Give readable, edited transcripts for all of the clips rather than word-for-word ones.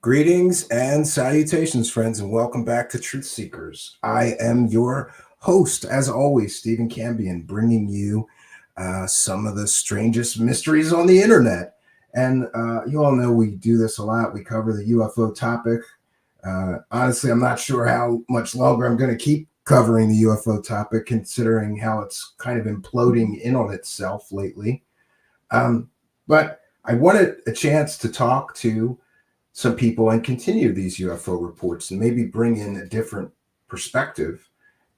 Greetings and salutations, friends, and welcome back to Truthseekers. I am your host, as always, Stephen Cambion, bringing you some of the strangest mysteries on the internet. And you all know we do this a lot. We cover the UFO topic. Honestly, I'm not sure how much longer I'm going to keep covering the UFO topic, considering how it's kind of imploding in on itself lately. But I wanted a chance to talk to some people and continue these UFO reports and maybe bring in a different perspective,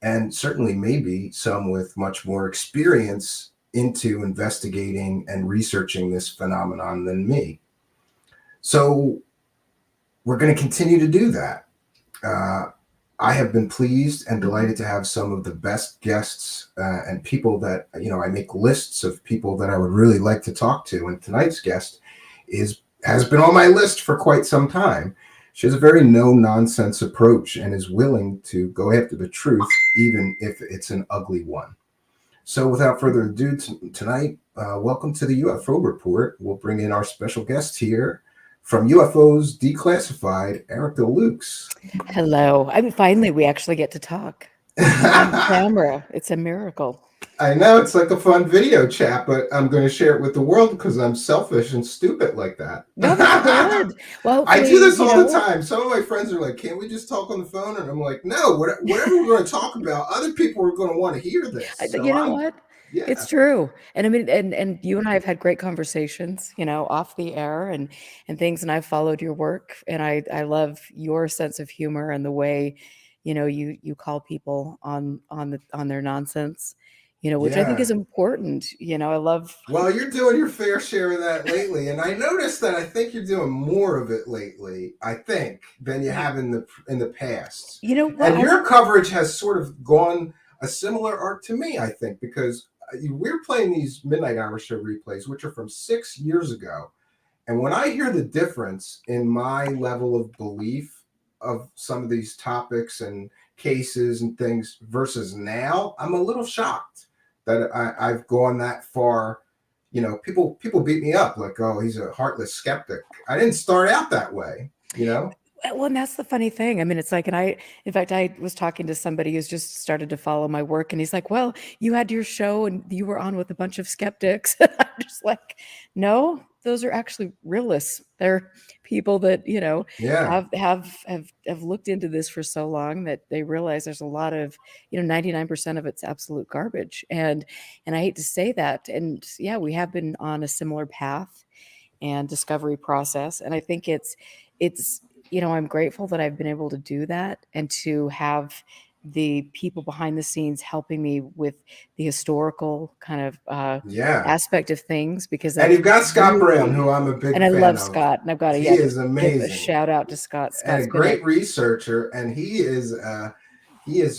and certainly maybe some with much more experience into investigating and researching this phenomenon than me. So we're going to continue to do that. I have been pleased and delighted to have some of the best guests and people that, I make lists of people that I would really like to talk to. And tonight's guest has been on my list for quite some time. She has a very no-nonsense approach and is willing to go after the truth, even if it's an ugly one. So without further ado, tonight, welcome to the UFO Report. We'll bring in our special guest here from UFOs Declassified, Erika Lukes. Hello. I mean, finally, we actually get to talk on camera. It's a miracle. I know it's like a fun video chat, but I'm going to share it with the world because I'm selfish and stupid like that. No, that's good. Well, I do this all the time. Some of my friends are like, "Can't we just talk on the phone?" And I'm like, "No, whatever we're going to talk about, other people are going to want to hear this." So you know what? Yeah. It's true. And I mean, and you and I have had great conversations, off the air and things. And I've followed your work, and I love your sense of humor and the way, you call people on their nonsense. Which I think is important. I love. Well, you're doing your fair share of that lately, and I noticed that I think you're doing more of it lately. I think than you have in the past. And your coverage has sort of gone a similar arc to me. I think because we're playing these Midnight Hour Show replays, which are from 6 years ago, and when I hear the difference in my level of belief of some of these topics and cases and things versus now, I'm a little shocked that I've gone that far. People beat me up like, "Oh, he's a heartless skeptic." I didn't start out that way. Well, and that's the funny thing. I mean, it's like, in fact, I was talking to somebody who's just started to follow my work, and he's like, "Well, you had your show and you were on with a bunch of skeptics." I'm just like, no, those are actually realists. They're people that, have looked into this for so long that they realize there's a lot of, 99% of it's absolute garbage. And I hate to say that. And yeah, we have been on a similar path and discovery process. And I think it's, I'm grateful that I've been able to do that and to have the people behind the scenes helping me with the historical kind of aspect of things. Because and you've got Scott Brown, who I'm a big fan of. And I love Scott, and I've got to he is amazing. Give a shout out to Scott. Scott's and a great researcher, and he is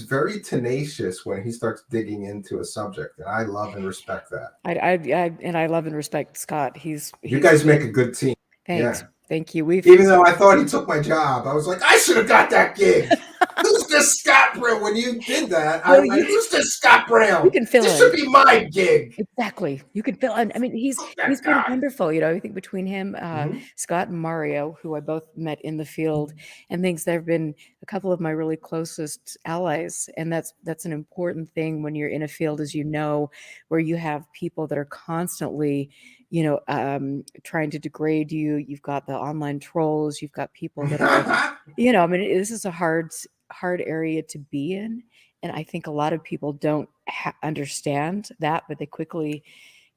very tenacious when he starts digging into a subject, and I love and respect that. I love and respect Scott. You guys make a good team. Thanks. Yeah. Thank you. Even though I thought he took my job, I was like, I should have got that gig. Who's this Scott Brown? When you did that, who's this Scott Brown? You can fill this should be my gig. Exactly. You can fill in. I mean, he's been wonderful. I think between him, Scott and Mario, who I both met in the field, and things, there have been a couple of my really closest allies, and that's an important thing when you're in a field, as where you have people that are constantly trying to degrade you. You've got the online trolls. You've got people that are, this is a hard area to be in. And I think a lot of people don't understand that, but they quickly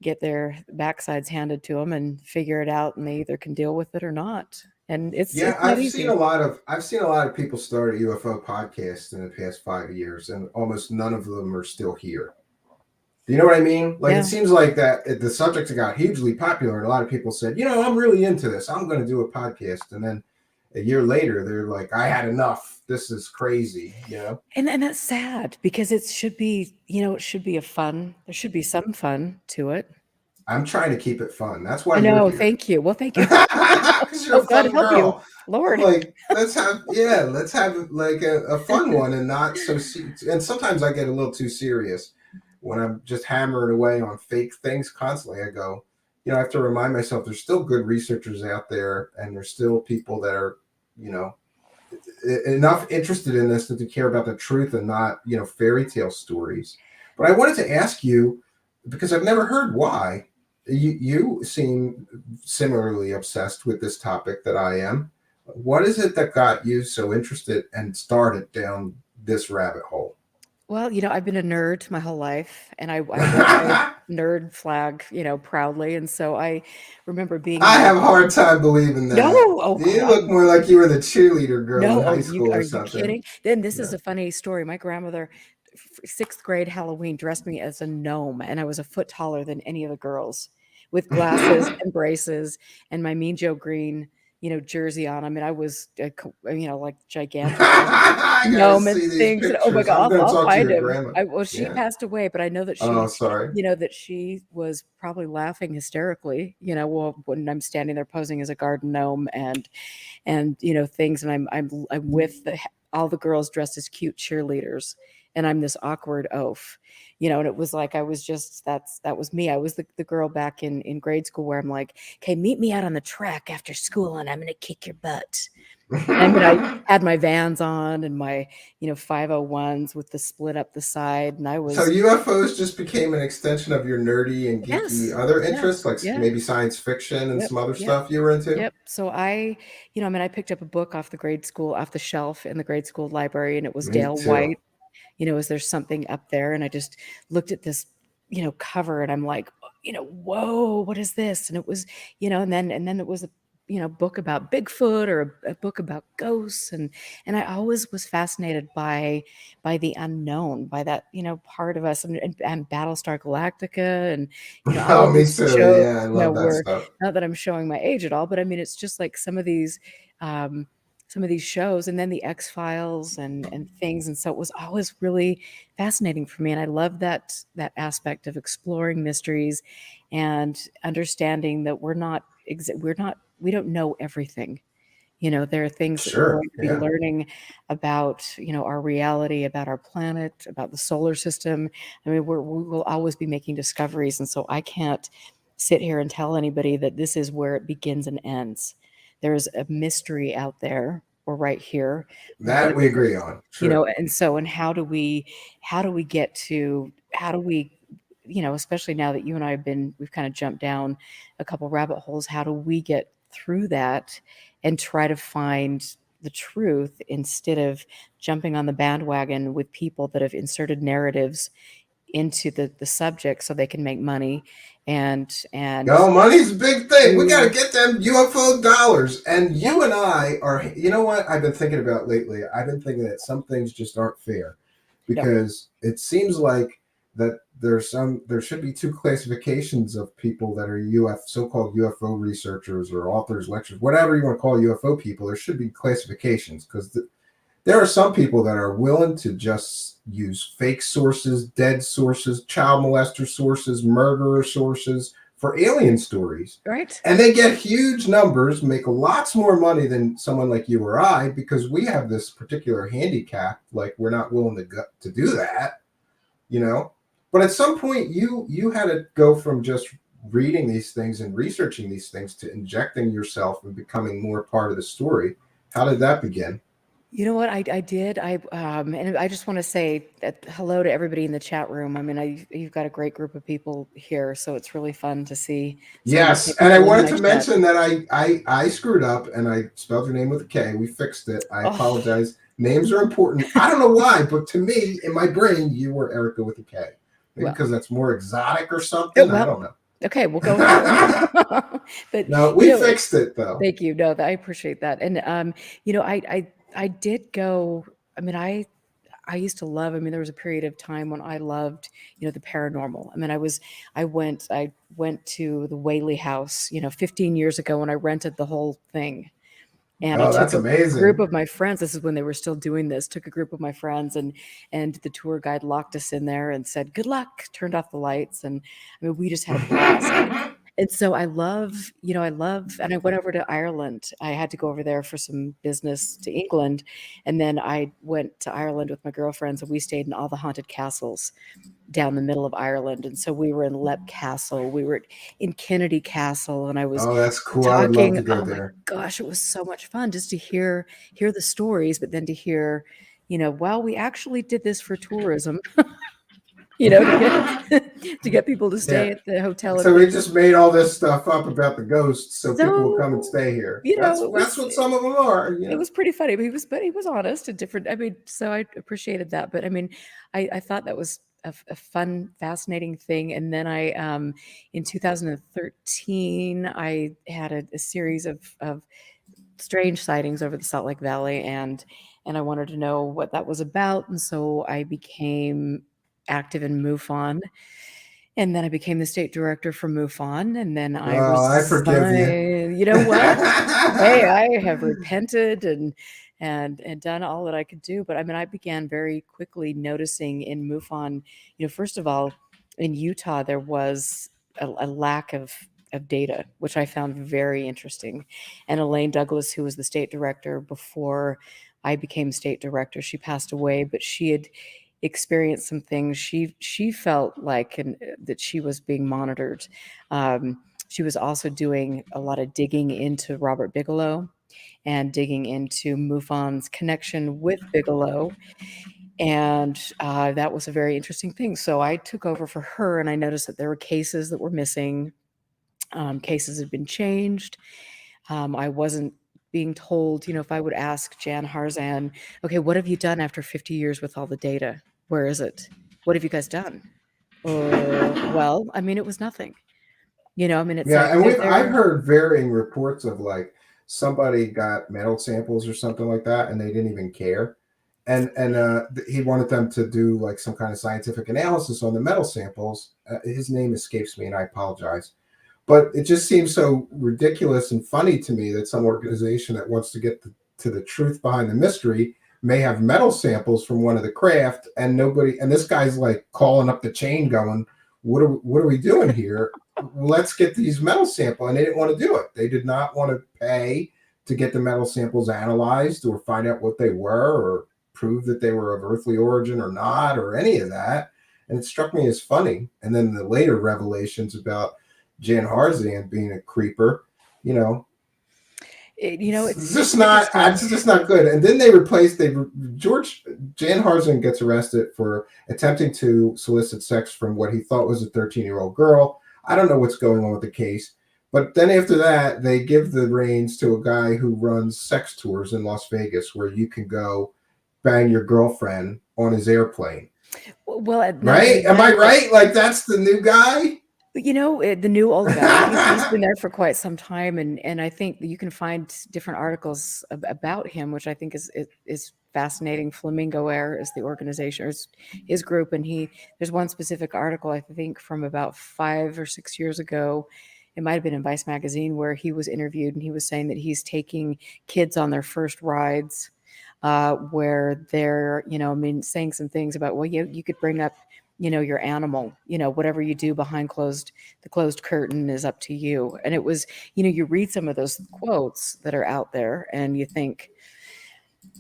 get their backsides handed to them and figure it out, and they either can deal with it or not. And I've seen a lot of people start a UFO podcast in the past 5 years, and almost none of them are still here. Do you know what I mean? Like, It seems like that the subject got hugely popular, and a lot of people said, I'm really into this. I'm going to do a podcast. And then a year later, they're like, I had enough. This is crazy, And that's sad, because it should be, there should be some fun to it. I'm trying to keep it fun. That's why I know. Thank you. Well, thank you. Because you're a fun girl. You. Lord. Like, let's have like a fun one, and not so and sometimes I get a little too serious. When I'm just hammering away on fake things constantly, I go, I have to remind myself there's still good researchers out there, and there's still people that are you know, enough interested in this to care about the truth and not, fairy tale stories. But I wanted to ask you, because I've never heard why. You seem similarly obsessed with this topic that I am. What is it that got you so interested and started down this rabbit hole? Well, I've been a nerd my whole life, and I wear my nerd flag, proudly. And so I remember being I in have a hard time believing no, that. oh, You look more like you were the cheerleader girl in no, high you school are or you something. kidding? Then this is No. a funny story. My grandmother, sixth grade Halloween, dressed me as a gnome, and I was a foot taller than any of the girls, with glasses and braces and my Mean Joe Green, jersey on. I mean, I was, like gigantic I gotta gnome and see these things. And oh my pictures. God, I'm gonna I'll talk to find your him. grandma. Well, she Yeah. passed away, but I know that Oh, sorry. she was probably laughing hysterically. When I'm standing there posing as a garden gnome and things, and I'm with all the girls dressed as cute cheerleaders, and I'm this awkward oaf, and it was like I was just that was me. I was the girl back in grade school where I'm like, okay, meet me out on the track after school and I'm gonna kick your butt. I mean, I had my Vans on and my 501s with the split up the side, and I So was UFOs just became an extension of your nerdy and geeky yes, other yeah, interests, like yeah, maybe science fiction and yep, some other yep. stuff you were into? Yep. So I picked up a book off the shelf in the grade school library, and it was Me Dale too. White. Is there something up there? And I just looked at this, cover, and I'm like, whoa, what is this? And it was, and then it was a, book about Bigfoot or a book about ghosts, and I always was fascinated by the unknown, by that, part of us, and Battlestar Galactica, and all Oh, of me these too. shows, Yeah, I love that were stuff. not that I'm showing my age at all, but I mean, it's just like um, some of these shows, and then the X Files and things, and so it was always really fascinating for me, and I love that aspect of exploring mysteries and understanding that we don't know everything. There are things that we're Sure. going to be Yeah. learning about, our reality, about our planet, about the solar system. I mean, we will always be making discoveries. And so I can't sit here and tell anybody that this is where it begins and ends. There's a mystery out there or right here. That But we agree on. True. and how do we get to how do we especially now that you and I we've kind of jumped down a couple rabbit holes, how do we get through that and try to find the truth instead of jumping on the bandwagon with people that have inserted narratives into the subject so they can make money and No, money's a big thing. We got to do get them UFO dollars. And yeah you and I are, you know what I've been thinking about lately? I've been thinking that some things just aren't fair no because it seems like that there should be two classifications of people that are so-called UFO researchers or authors, lecturers, whatever you want to call UFO people. There should be classifications because there are some people that are willing to just use fake sources, dead sources, child molester sources, murderer sources for alien stories. right. And they get huge numbers, make lots more money than someone like you or I because we have this particular handicap. Like we're not willing to do that, you know. But at some point, you had to go from just reading these things and researching these things to injecting yourself and becoming more part of the story. How did that begin? You know what? I did. And I just want to say hello to everybody in the chat room. I mean, you've got a great group of people here, so it's really fun to see so many Yes, and I people in wanted my to chat. mention that I screwed up and I spelled your name with a K. We fixed it. I Oh, apologize. Names are important. I don't know why, but to me, in my brain, you were Erika with a K. Maybe well, because that's more exotic or something. I well, don't know. okay, we'll go with that. But No, you we know, fixed it though. thank you. No, I appreciate that. And I did go. I mean, I used to love. I mean, there was a period of time when I loved, the paranormal. I mean, I went to the Whaley House, 15 years ago when I rented the whole thing, and I Oh, took that's a group amazing. of my friends. This is when they were still doing this. Took a group of my friends, and the tour guide locked us in there and said, "Good luck." Turned off the lights, and I mean, we just had a blast. And so I love, and I went over to Ireland. I had to go over there for some business to England. And then I went to Ireland with my girlfriends and we stayed in all the haunted castles down the middle of Ireland. And so we were in Leap Castle, we were in Kennedy Castle, and I was Oh, that's cool. I would love talking. to go Oh my there. gosh, it was so much fun just to hear the stories, but then to hear, well, we actually did this for tourism, to get people to stay Yeah. at the hotel and So we things. just made all this stuff up about the ghosts so people will come and So, stay here. That's it that's was what some of them are. it was pretty funny, but he was honest and different. I mean, so I appreciated that. But I mean, I thought that was a fun, fascinating thing. And then in 2013, I had a series of strange sightings over the Salt Lake Valley, and I wanted to know what that was about. And so I became active in MUFON. And then I became the state director for MUFON, and then I Well, I forgive you. resigned. You know what? Hey, I have repented and done all that I could do. But I mean, I began very quickly noticing in MUFON, first of all, in Utah, there was a lack of data, which I found very interesting. And Elaine Douglas, who was the state director before I became state director, she passed away, but she had experienced some things. She felt like that she was being monitored. She was also doing a lot of digging into Robert Bigelow and digging into MUFON's connection with Bigelow. And that was a very interesting thing. So I took over for her, and I noticed that there were cases that were missing. Cases had been changed. I wasn't being told, if I would ask Jan Harzan, okay, what have you done after 50 years with all the data? Where is it? What have you guys done? Well, I mean, it was nothing. I mean, it's Yeah, like and I've they're heard varying reports of like somebody got metal samples or something like that, and they didn't even care, and he wanted them to do like some kind of scientific analysis on the metal samples. His name escapes me, and I apologize, but it just seems so ridiculous and funny to me that some organization that wants to get to the truth behind the mystery may have metal samples from one of the craft, and nobody, and this guy's like calling up the chain, going, what are we doing here? Let's get these metal samples. And they didn't want to do it. They did not want to pay to get the metal samples analyzed or find out what they were or prove that they were of earthly origin or not or any of that. And it struck me as funny. And then the later revelations about Jan Harzan being a creeper, you know, it's it's interesting. just not good. And then George Jan Harzan gets arrested for attempting to solicit sex from what he thought was a 13-year-old girl. I don't know what's going on with the case, but then after that, they give the reins to a guy who runs sex tours in Las Vegas, where you can go bang your girlfriend on his airplane. Well, not only Right? Am I that, but right? Like that's the new guy. The new old guy, he's been there for quite some time, and I think that you can find different articles about him, which I think is fascinating. Flamingo Air is the organization, or his group, and there's one specific article, I think, from about 5 or 6 years ago. It might have been in Vice magazine, where he was interviewed, and he was saying that he's taking kids on their first rides, where they're, I mean, saying some things about, well, you could bring up, your animal, whatever you do behind the closed curtain is up to you. And it was, you read some of those quotes that are out there and you think,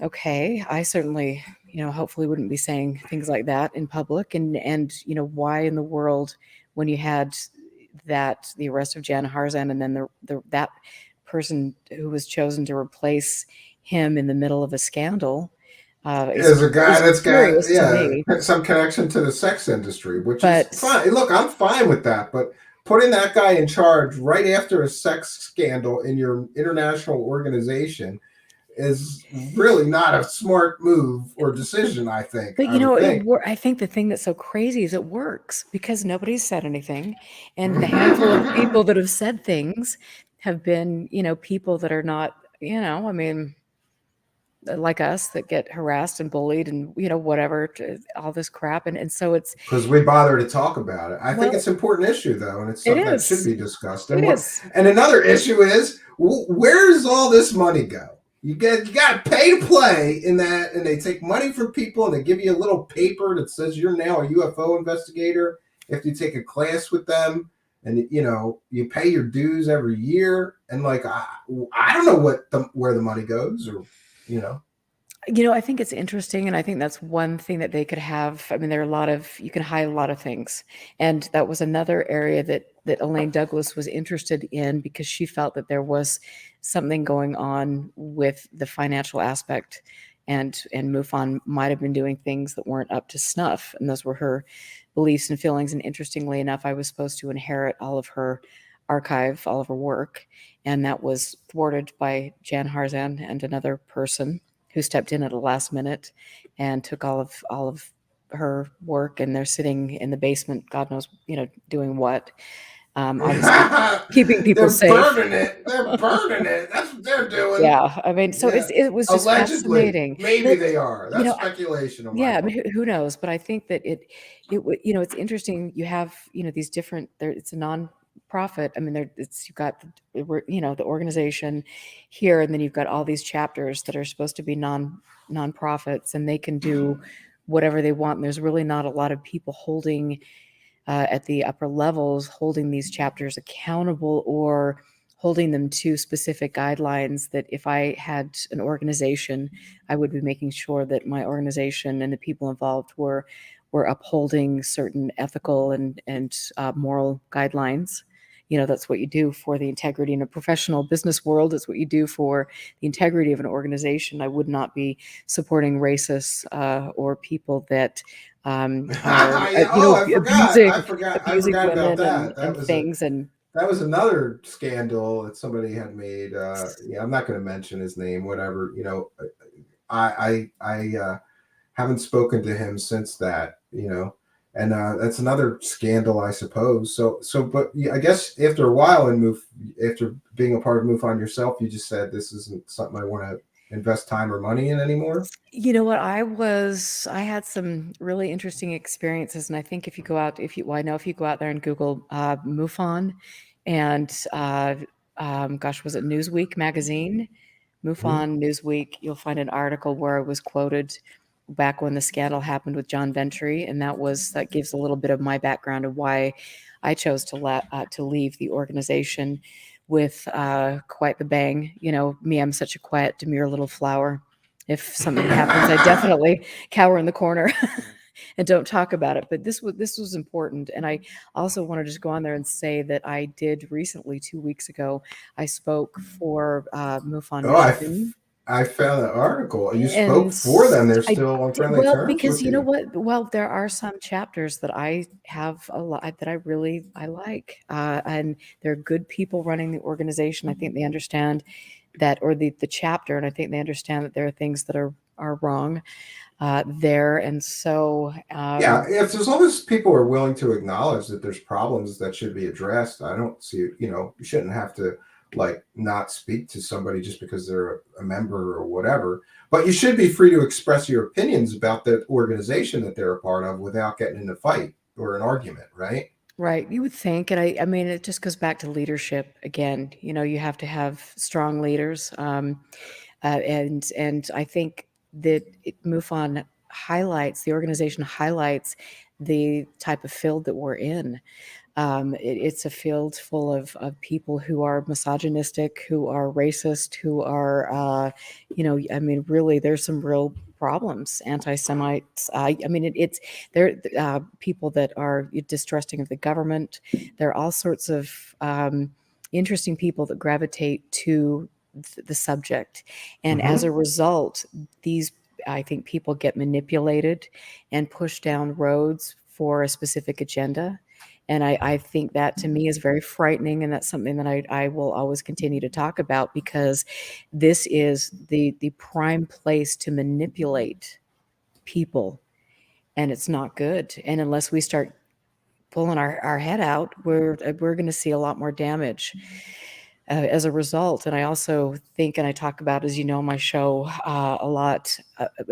okay, I certainly, hopefully wouldn't be saying things like that in public. And, why in the world, when you had the arrest of Jan Harzan, and then that person who was chosen to replace him in the middle of a scandal, Is a guy is that's got curious to me. some connection to the sex industry, which is But fine. Look, I'm fine with that, but putting that guy in charge right after a sex scandal in your international organization is really not a smart move or decision. But I would think. I think the thing that's so crazy is it works because nobody's said anything, and the handful of people that have said things have been, people that are not, I mean, like us, that get harassed and bullied and, whatever, all this crap. And so it's, Because we bother to talk about it. I think well, it's an important issue, though, and it's it something that should is. be discussed. It is. And another issue is where does all this money go? You got to pay to play in that, and they take money from people, and they give you a little paper that says you're now a UFO investigator if you take a class with them, and you pay your dues every year, and like I don't know where the money goes, or you know. I think it's interesting, and I think that's one thing that they could have. I mean, there are a lot of you can hide a lot of things, and that was another area that Elaine Douglas was interested in because she felt that there was something going on with the financial aspect, and MUFON might have been doing things that weren't up to snuff, and those were her beliefs and feelings. And interestingly enough, I was supposed to inherit all of her archive, all of her work, and that was thwarted by Jan Harzan and another person who stepped in at the last minute and took all of her work, and they're sitting in the basement, God knows, doing what. Obviously, keeping people They're safe. burning it. They're burning it. That's what they're doing. Yeah, I mean, so Yeah. it was just Allegedly, fascinating. maybe But they are. you That's know, speculation on my yeah, I part. mean, who knows? But I think that it's interesting. You have these different. It's a non-profit. I mean, you've got the organization here, and then you've got all these chapters that are supposed to be non-profits, and they can do whatever they want. And there's really not a lot of people holding at the upper levels, holding these chapters accountable or holding them to specific guidelines that if I had an organization, I would be making sure that my organization and the people involved were upholding certain ethical and moral guidelines. That's what you do for the integrity in a professional business world. It's what you do for the integrity of an organization. I would not be supporting racists or people that are Yeah. Oh, I forgot. abusing I forgot about women that. and things. And That was another scandal that somebody had made. Yeah, I'm not going to mention his name. Whatever. I haven't spoken to him since that. And that's another scandal, I suppose. But yeah, I guess after a while after being a part of MUFON yourself, you just said this isn't something I want to invest time or money in anymore. you know what? I had some really interesting experiences, and I think if you go out, I know if you go out there and Google MUFON, and gosh, was it Newsweek magazine? Mm-hmm. MUFON Newsweek, you'll find an article where I was quoted back when the scandal happened with John Ventry, and that gives a little bit of my background of why I chose to leave the organization with quite the bang. Me, I'm such a quiet, demure little flower. If something happens, I definitely cower in the corner and don't talk about it. But this was important, and I also want to just go on there and say that I did recently, 2 weeks ago, I spoke for MUFON Oh, Michigan. I found the article. You spoke And for them. They're I still on did friendly well terms because with you know you. what? Well, there are some chapters that I have a lot that I like, and they're good people running the organization. I think they understand that, or the chapter, and I think they understand that there are things that are wrong there, and so Yeah, if as long as people are willing to acknowledge that there's problems that should be addressed, I don't see. You shouldn't have to like not speak to somebody just because they're a member or whatever. But you should be free to express your opinions about the organization that they're a part of without getting in a fight or an argument, right? right, you would think, and I mean, it just goes back to leadership again. You have to have strong leaders, and I think that MUFON the organization highlights the type of field that we're in. It's a field full of people who are misogynistic, who are racist, who are, I mean, really, there's some real problems. Anti-Semites. I mean, it's there. People that are distrusting of the government. There are all sorts of interesting people that gravitate to the subject, and as Mm-hmm. a result, these I think people get manipulated and pushed down roads for a specific agenda. And I think that to me is very frightening. And that's something that I will always continue to talk about because this is the prime place to manipulate people. And it's not good. And unless we start pulling our head out, we're going to see a lot more damage as a result. And I also think, and I talk about, as you know, my show a lot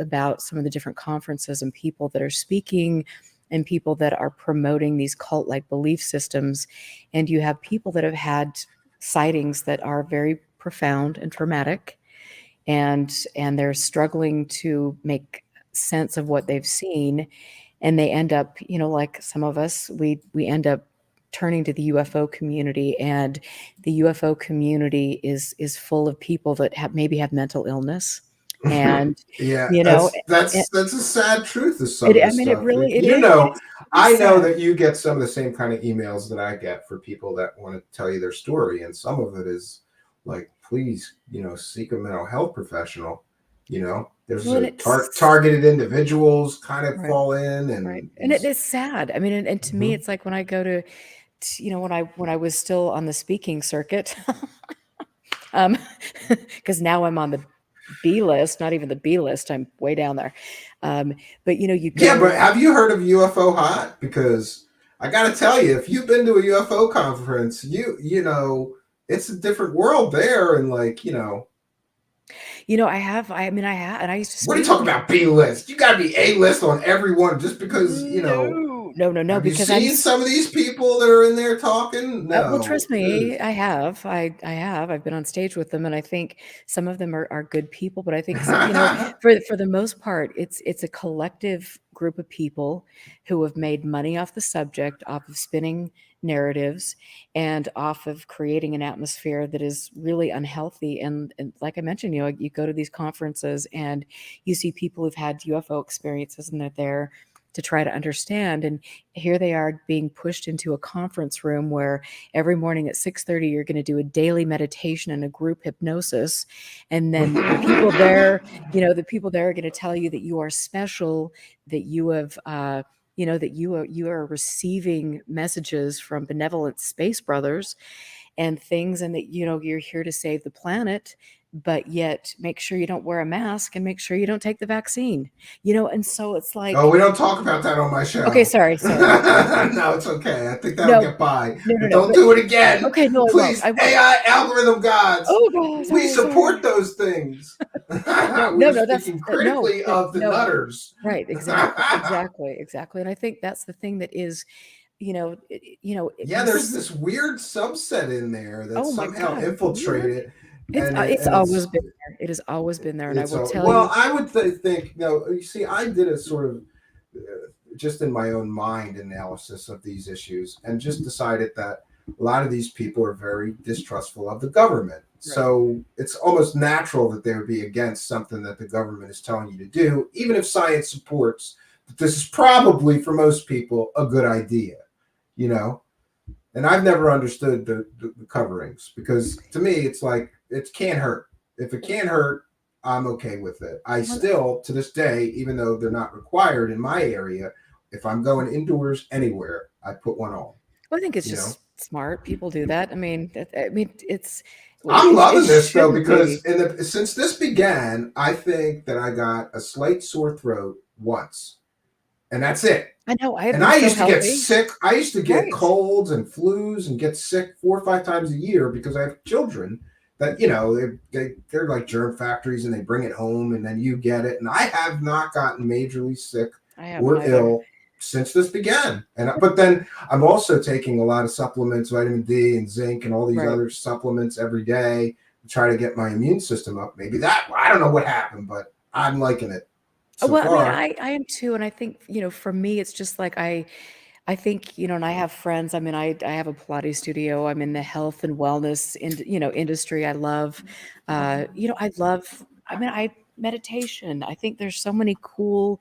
about some of the different conferences and people that are speaking and people that are promoting these cult-like belief systems. And you have people that have had sightings that are very profound and traumatic, and they're struggling to make sense of what they've seen, and they end up, like some of us, we end up turning to the UFO community, and the UFO community is full of people that maybe have mental illness, and Yeah, you know, that's a sad truth of some of I this mean, it stuff. really You it know, is really I know sad. that you get some of the same kind of emails that I get for people that want to tell you their story, and some of it is like, please, seek a mental health professional. There's Well, and a it's targeted individuals kind of right, fall in, right, and and it these. is sad. I mean, and to me, Mhm. it's like when I go to when I was still on the speaking circuit, because now I'm on the B list, not even the B list. I'm way down there. Um, but you Yeah, but go. have you heard of UFO Hot? Because I got to tell you, if you've been to a UFO conference, it's a different world there, and I have. I mean, I have, and I used to what are you speak. talking about B list? You got to be A list on everyone just because, No, no, no, no, have you because seen some of these people that are in there talking? well, No. trust Ugh. me, I have. I have. I've been on stage with them, and I think some of them are good people. But I think for the most part, it's a collective group of people who have made money off the subject, off of spinning narratives, and off of creating an atmosphere that is really unhealthy. And like I mentioned, you go to these conferences and you see people who've had UFO experiences, and they're there to try to understand. And here they are being pushed into a conference room where every morning at 6:30 you're going to do a daily meditation and a group hypnosis, and then the people there, the people there are going to tell you that you are special, that you have that you are receiving messages from benevolent space brothers and things, and that you're here to save the planet, but yet make sure you don't wear a mask and make sure you don't take the vaccine. And so it's Oh, like, we don't talk about that on my okay, show. sorry. No, it's okay. I think that'll No, get by. no, But no, don't but do it again. okay, no, Please, I won't. AI algorithm gods. Oh god, We support sorry. those things. No, We no, are no, speaking no, critically but of the no, nutters. right, exactly, and I think that's the thing that is, Yeah, there's this. this weird subset in there that Oh my somehow god, weird. infiltrated, and It's and always been there. It has always been there, and I it's will all tell well. you. I would think you see, I did a sort of just in my own mind analysis of these issues, and just decided that a lot of these people are very distrustful of the government. Right. So it's almost natural that they would be against something that the government is telling you to do, even if science supports that this is probably for most people a good idea. You know, and I've never understood the coverings, because to me it's like it can't hurt. If it can't hurt, I'm okay with it. I Well, still to this day, even though they're not required in my area, if I'm going indoors anywhere, I put one on. I think it's You know, just smart. People do that. I mean, it's I'm it loving this though, shouldn't because be. since this began, I think that I got a slight sore throat once, and that's it. I know. I have And been I so used to get healthy. sick. I used to get Right. colds and flus and get sick 4 or 5 times a year because I have children that, they're like germ factories, and they bring it home and then you get it. And I have not gotten majorly sick I haven't or either. ill since this began. But then I'm also taking a lot of supplements, vitamin D and zinc and all these Right. other supplements every day to try to get my immune system up. Maybe I don't know what happened, but I'm liking it so Well, I mean, far. I am too, and I think for me, it's just like I think and I have friends. I mean, I have a Pilates studio. I'm in the health and wellness industry. I love, I love. I mean, I meditation. I think there's so many cool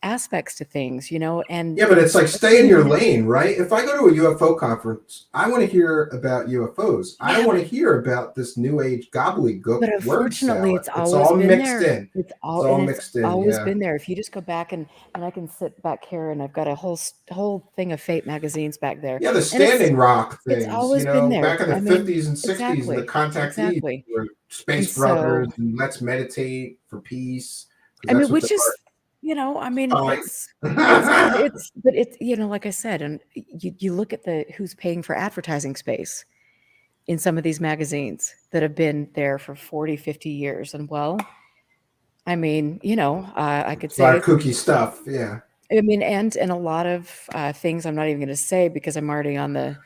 aspects to things, and Yeah, but it's like stay in being your in it. lane, right? If I go to a UFO conference, I want to hear about UFOs. I don't Yeah, want to hear about this new age gobbledygook but word unfortunately, salad. it's It's always all been mixed there. in. It's all It's mixed in. always Yeah. been there. If you just go back and I can sit back here and I've got a whole thing of Fate magazines back there, Yeah, the and Standing Rock it's things, always been there. back in the I mean, 50s and 60s, and the contactees exactly. were And Space so, Brothers and Let's Meditate for Peace, because I that's mean, what they which is, I mean, are. Fine. but it's, like I said, and you look at the who's paying for advertising space in some of these magazines that have been there for 40, 50 years. And well, I mean, I could It's a lot of say, kooky stuff. Yeah. I mean, and a lot of things I'm not even going to say because I'm already on the,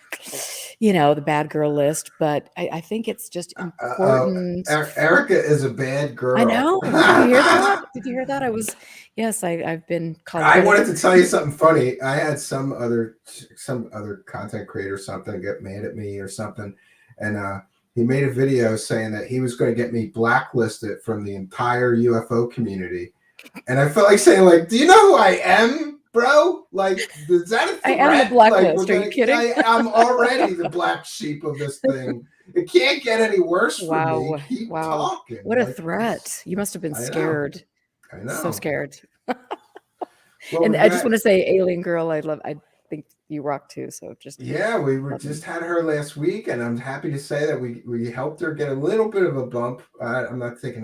the bad girl list, but I think it's just Uh, important. Erica is a bad I girl. know. Did you hear that? Did you hear that? Yes, I've been called a I bit of wanted to tell you something funny. I had some other content creator or something get mad at me or something, and he made a video saying that he was going to get me blacklisted from the entire UFO community. And I felt like saying, like, do you know who I am, bro? Like, is that a I am the threat? Like, we're blacklist. Are you gonna kidding? I'm already the black sheep of this thing. It can't get any worse for me. Wow. Keep Wow. talking. What a Like, threat. You must have been I know. scared. I So know. scared. Well, And we've I just got want to say, Alien Girl, I think you rock too. So just Yeah, we were love just you. had her last week, and I'm happy to say that we helped her get a little bit of a bump. I'm not taking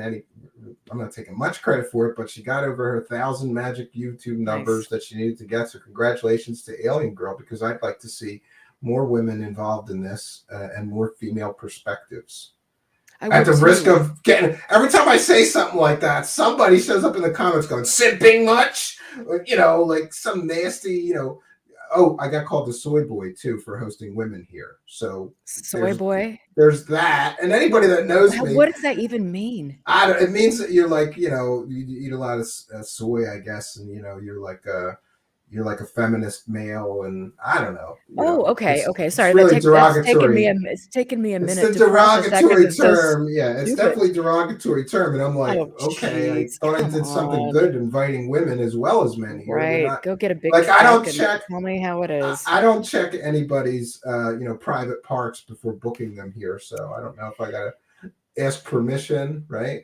much credit for it, but she got over her 1,000 magic YouTube Nice. numbers that she needed to get. So congratulations to Alien Girl, because I'd like to see more women involved in this and more female perspectives. I At would the risk too. of getting every time I say something like that, somebody shows up in the comments going simping much, like some nasty, oh, I got called the soy boy too for hosting women here. So Soy there's boy. there's that, and anybody that knows me, What does that even mean? it means that you're like, you eat a lot of soy, I guess, and you're like a feminist male, and I don't know, Oh, okay, it's okay. it's Sorry, really taken me derogatory. it's taken me a It's the minute to process that because derogatory it's so term. Yeah, it's stupid. definitely derogatory term. And I'm like, Oh, okay, I jeez, thought I come did something on. good inviting women as well as men here. We're Right. not Go get a big like I don't truck and check tell me how it is. I don't check anybody's private parts before booking them here. So I don't know if I gotta ask permission, right?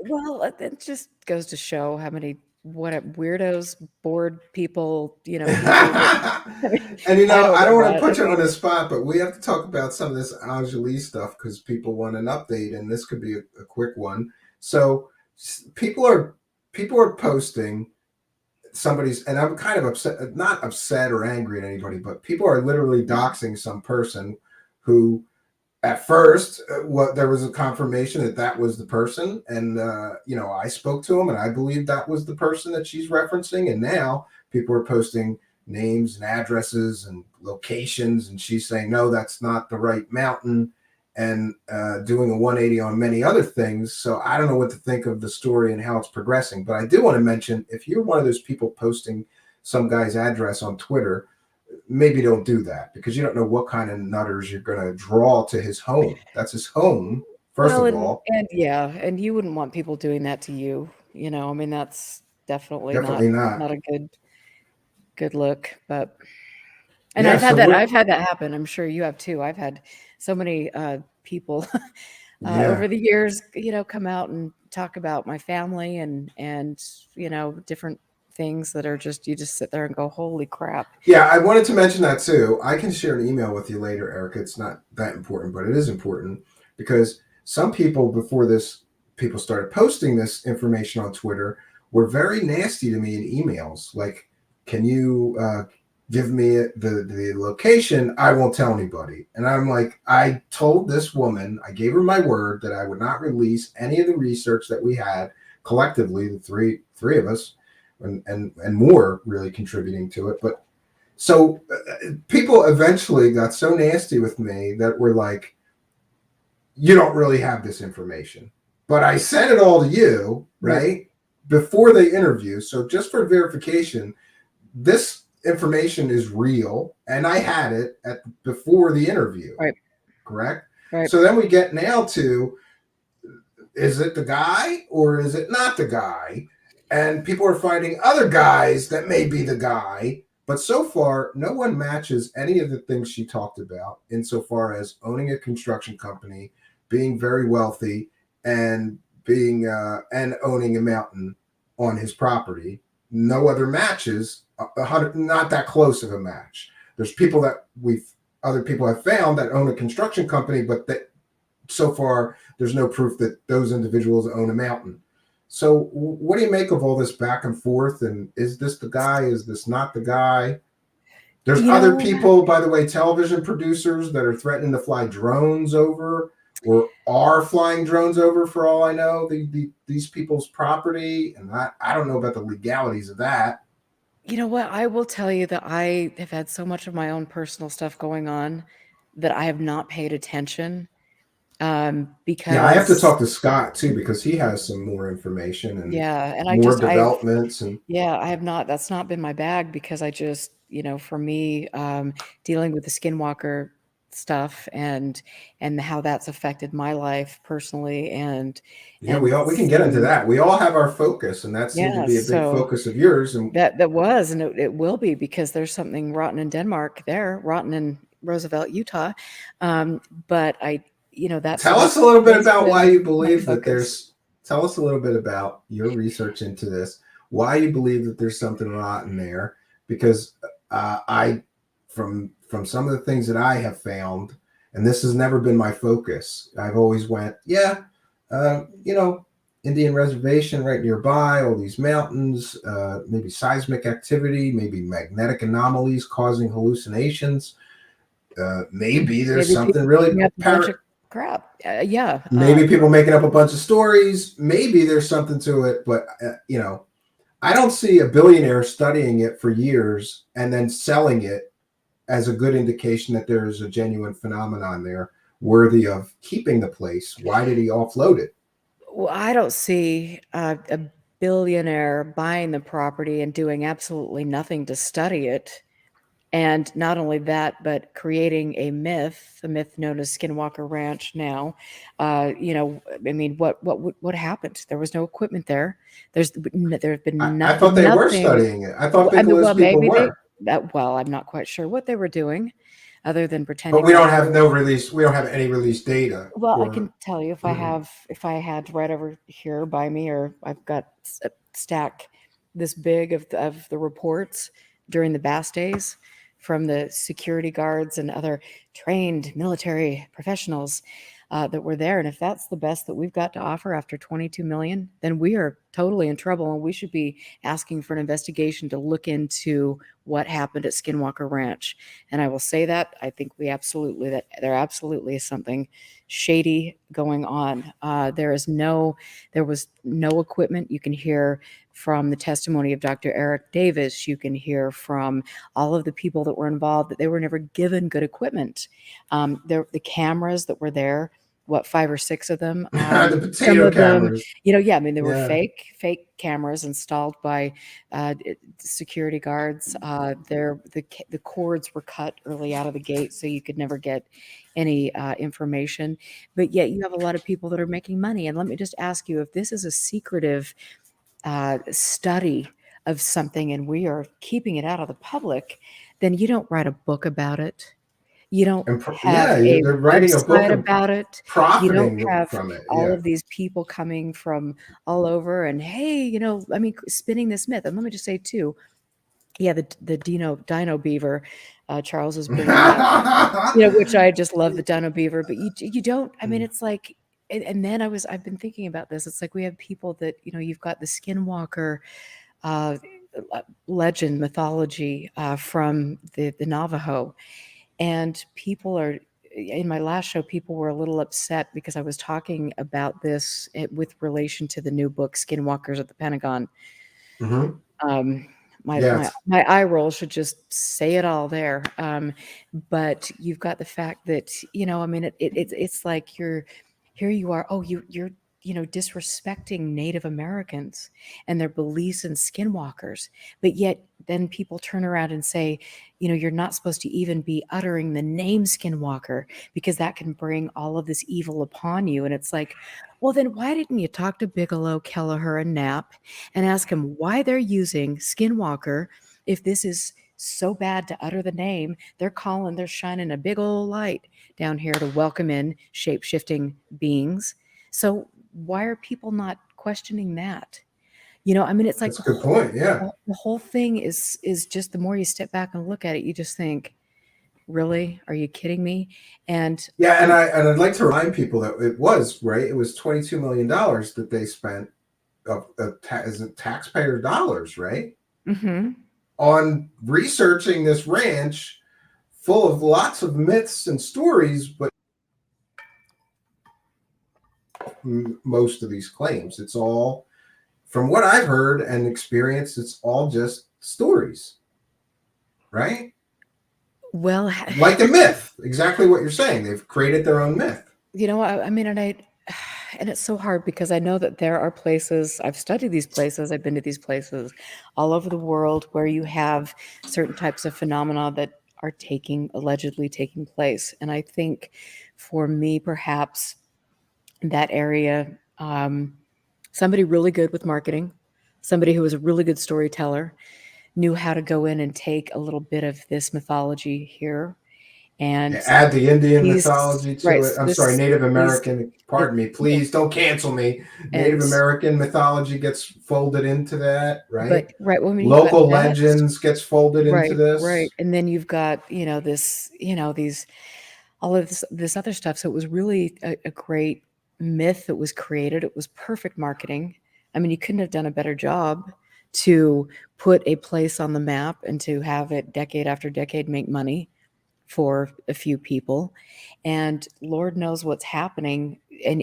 Well, it just goes to show how many weirdos, bored people, YouTube. I mean, And I don't I know don't want to what. I put you on mean, the spot, but we have to talk about some of this Angeli stuff because people want an update, and this could be a quick one. So people are people are posting somebody's, and I'm kind of upset, not upset or angry at anybody, but people are literally doxing some person who at first what there was a confirmation that that was the person, and I spoke to him and I believed that was the person that she's referencing, and now people are posting names and addresses and locations, and she's saying no, that's not the right mountain, and doing a 180 on many other things. So I don't know what to think of the story and how it's progressing, but I do want to mention, if you're one of those people posting some guy's address on Twitter, maybe don't do that, because you don't know what kind of nutters you're going to draw to his home. That's his home, first well, of and all. and yeah, and you wouldn't want people doing that to you. I mean, that's definitely not Definitely not. not a good look. But and Yeah. So I've what? had that happen. I'm sure you have too. I've had so many people over Yeah. the years, come out and talk about my family and different things that are just you just sit there and go, holy crap. Yeah. I wanted to mention that too. I can share an email with you later, Erica. It's not that important, but it is important because some people before this, people started posting this information on Twitter, were very nasty to me in emails. Like, can you give me the location? I won't tell anybody. And I'm like, I told this woman, I gave her my word that I would not release any of the research that we had collectively, the three of us, and more really contributing to it. But so people eventually got so nasty with me that were like, you don't really have this information, but I sent it all to you, Right. right? Before the interview. So just for verification, this information is real, and I had it before the interview, Right. correct? Right. So then we get now to, is it the guy or is it not the guy? And people are finding other guys that may be the guy, but so far no one matches any of the things she talked about insofar as owning a construction company, being very wealthy, and being and owning a mountain on his property. No other matches, not that close of a match. There's people that other people have found that own a construction company, but that so far there's no proof that those individuals own a mountain. So what do you make of all this back and forth? And is this the guy? Is this not the guy? There's You other know, people, by the way, television producers that are threatening to fly drones over, or are flying drones over, for all I know, these people's property. And I don't know about the legalities of that. you know what? I will tell you that I have had so much of my own personal stuff going on. that I have not paid attention, Yeah, I have to because talk to Scott too because he has some more information and yeah, and more developments and yeah, I have not, that's not been my bag because I just, for me, dealing with the skinwalker stuff and how that's affected my life personally yeah, and we can get into seeing, that. We all have our focus, and that seemed to yeah, be a big so focus of yours. And that was, and it will be because there's something rotten in Denmark there, rotten in Roosevelt, Utah. But tell us a little bit that's about why been you my believe that focus. there's. Tell us a little bit about your research into this. Why you believe that there's something rotten there? Because I, from some of the things that I have found, and this has never been my focus. I've always went, yeah, you know, Indian reservation right nearby, all these mountains, maybe seismic activity, maybe magnetic anomalies causing hallucinations. Maybe there's Maybe something people really bring up a bunch of crap. Yeah. maybe people making up a bunch of stories. Maybe there's something to it, but I don't see a billionaire studying it for years and then selling it as a good indication that there is a genuine phenomenon there worthy of keeping the place. Why did he offload it? Well, I don't see a billionaire buying the property and doing absolutely nothing to study it. And not only that, but creating a myth known as Skinwalker Ranch now. I mean, what happened? There was no equipment there. There have been I thought they were nothing. studying it. I thought I mean, Bigelow's well, people maybe were. I'm not quite sure what they were doing other than But pretending we like don't they have were. no release. We don't have any release data Well, I for. can tell you if I had right over here by me, or I've got a stack this big of the reports during the BAS days from the security guards and other trained military professionals that were there. And if that's the best that we've got to offer after 22 million, then we are totally in trouble, and we should be asking for an investigation to look into what happened at Skinwalker Ranch. And I will say that I think that there absolutely is something shady going on. There was no equipment. You can hear from the testimony of Dr. Eric Davis. You can hear from all of the people that were involved that they were never given good equipment. The cameras that were there, what, 5 or 6 of them? The Some potato of them, cameras. yeah, I mean, they were Yeah. fake cameras installed by security guards. The cords were cut early out of the gate, so you could never get any information. But yet, you have a lot of people that are making money. And let me just ask you, if this is a secretive study of something and we are keeping it out of the public, then you don't write a book about it. You don't And have a they're writing a book website and about it. You don't profiting have from it. all Yeah. of these people coming from all over and, hey, I mean, spinning this myth. And let me just say too, yeah, the Dino Beaver, Charles is bringing up, which I just love the Dino Beaver, but you don't. I mean, it's like, and then I've been thinking about this. It's like we have people that you've got the Skinwalker uh, legend mythology from the Navajo, and people are. In my last show, people were a little upset because I was talking about this with relation to the new book, Skinwalkers at the Pentagon. Mm-hmm. Um, my Yeah. my my eye roll should just say it all there. But you've got the fact that I mean, it's like here you are. Oh, you're disrespecting Native Americans and their beliefs in skinwalkers, but yet then people turn around and say, you're not supposed to even be uttering the name Skinwalker because that can bring all of this evil upon you. And it's like, well, then why didn't you talk to Bigelow, Kelleher, and Knapp and ask them why they're using Skinwalker if this is so bad to utter the name? They're shining a big old light down here to welcome in shape-shifting beings. So why are people not questioning that? I mean, it's like That's a good point. Yeah. the whole thing is just, the more you step back and look at it, you just think, really? Are you kidding me? And Yeah, I'd like to remind people that it was right. It was $22 million that they spent as a taxpayer dollars, right, mhm. on researching this ranch full of lots of myths and stories, but most of these claims, it's all, from what I've heard and experienced, it's all just stories, right? Well, Like a myth, exactly what you're saying. They've created their own myth. I mean, and it's so hard because I know that there are places, I've studied these places, I've been to these places all over the world where you have certain types of phenomena that are allegedly taking place. And I think for me, perhaps that area, somebody really good with marketing, somebody who was a really good storyteller, knew how to go in and take a little bit of this mythology here and Yeah, add the Indian these mythology to right it. so I'm sorry, Native these American. it, Pardon me. yeah, Please don't cancel me. Native and American mythology gets folded into that, right? but right, well, I mean, you've got Local that. legends gets folded into Right, right, this. and then you've got, this, these all of this other stuff, so it was really a great myth that was created, it was perfect marketing. I mean, you couldn't have done a better job to put a place on the map and to have it decade after decade make money for a few people, and Lord knows what's happening. And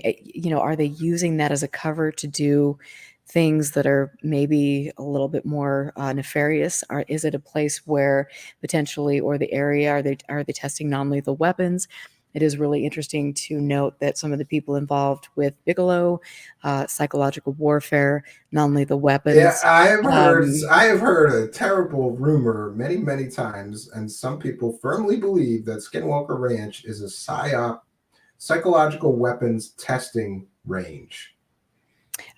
are they using that as a cover to do things that are maybe a little bit more nefarious? Or is it a place where potentially, or the area, are they testing non-lethal weapons? It is really interesting to note that some of the people involved with Bigelow, psychological warfare, non-lethal Yeah, weapons. I have heard a terrible rumor many, many times, and some people firmly believe that Skinwalker Ranch is a psyop, psychological weapons testing range.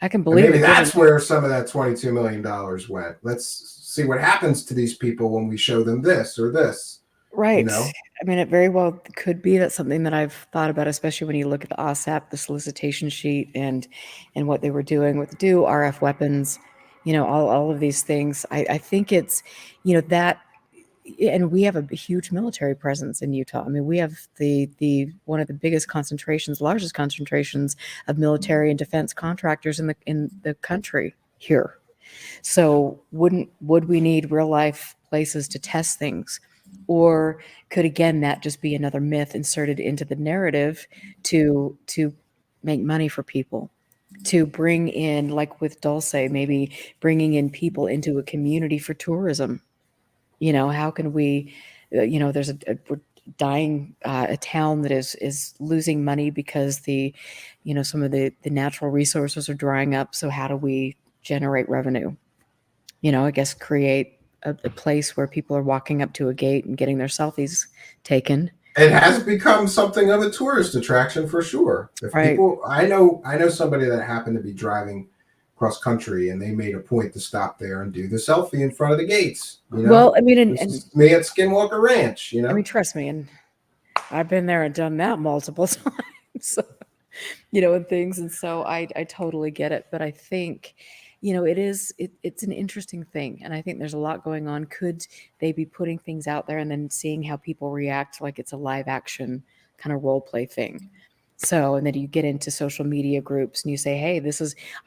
I can And believe maybe it, given that's where some of that $22 million went. Let's see what happens to these people when we show them this or this, you right. know? I mean, it very well could be. That's something that I've thought about, especially when you look at the OSAP, the solicitation sheet, and what they were doing with RF weapons, all of these things. I think it's, that, and we have a huge military presence in Utah. I mean, we have the one of the biggest concentrations, largest concentrations of military and defense contractors in the country here. So would we need real life places to test things? Or could again that just be another myth inserted into the narrative to make money for people? To bring in, like with Dulce, maybe bringing in people into a community for tourism. How can we, there's we're dying, a town that is losing money because some of the natural resources are drying up. So how do we generate revenue? I guess create a place where people are walking up to a gate and getting their selfies taken. It has become something of a tourist attraction for sure. If Right. people, I know somebody that happened to be driving cross country and they made a point to stop there and do the selfie in front of the gates. Well, I mean, This is me at Skinwalker Ranch. I mean, trust me, and I've been there and done that multiple times. And things. And so I totally get it. But I think, it's an interesting thing. And I think there's a lot going on. Could they be putting things out there and then seeing how people react like it's a live action kind of role play thing? So, and then you get into social media groups and you say, hey,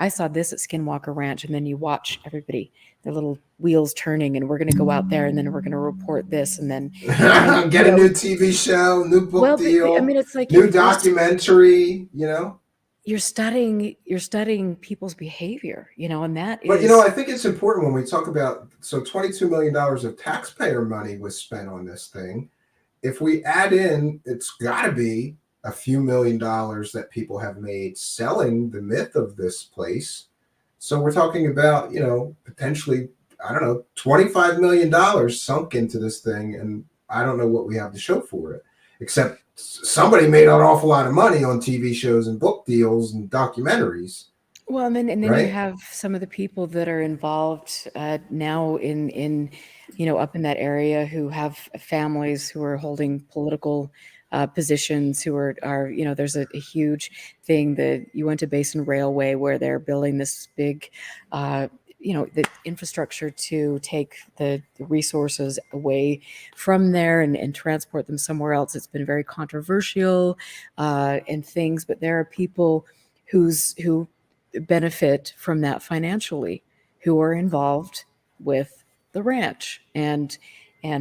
I saw this at Skinwalker Ranch. And then you watch everybody, their little wheels turning, and we're going to go out there and then we're going to report this. And then, Get a new TV show, new book well, I deal, mean, it's like new documentary. you're studying people's behavior, and that But is I think it's important when we talk about, so $22 million of taxpayer money was spent on this thing. If we add in, it's got to be a few $1,000,000 that people have made selling the myth of this place. So we're talking about, potentially, I don't know, $25 million sunk into this thing, and I don't know what we have to show for it, except somebody made an awful lot of money on TV shows and book deals and documentaries, well, and then you right? have some of the people that are involved now in up in that area who have families who are holding political positions, who are there's a huge thing, the Uinta Basin Railway, where they're building this big the infrastructure to take the resources away from there and transport them somewhere else. It's been very controversial and things, but there are people who benefit from that financially, who are involved with the ranch and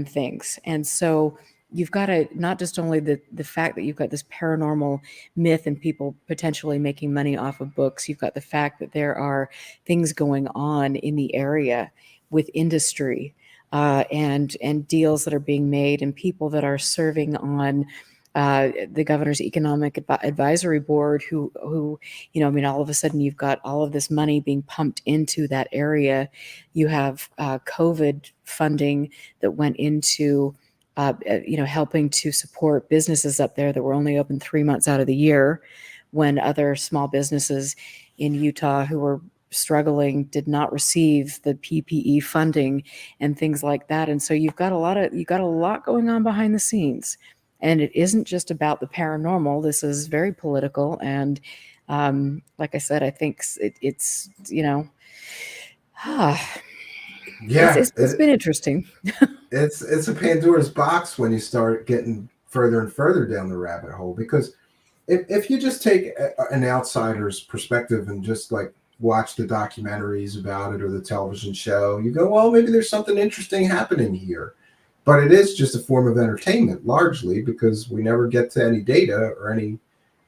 things. And so you've got to, not just only the fact that you've got this paranormal myth and people potentially making money off of books, you've got the fact that there are things going on in the area with industry, and deals that are being made, and people that are serving on the governor's economic advisory board who I mean, all of a sudden you've got all of this money being pumped into that area. You have COVID funding that went into helping to support businesses up there that were only open 3 months out of the year, when other small businesses in Utah who were struggling did not receive the PPE funding and things like that. And so you've got a lot going on behind the scenes. And it isn't just about the paranormal. This is very political. And like I said, I think it's Yeah, it's been interesting. it's a Pandora's box when you start getting further and further down the rabbit hole, because if you just take an outsider's perspective and just like watch the documentaries about it or the television show, you go, well, maybe there's something interesting happening here. But it is just a form of entertainment largely, because we never get to any data or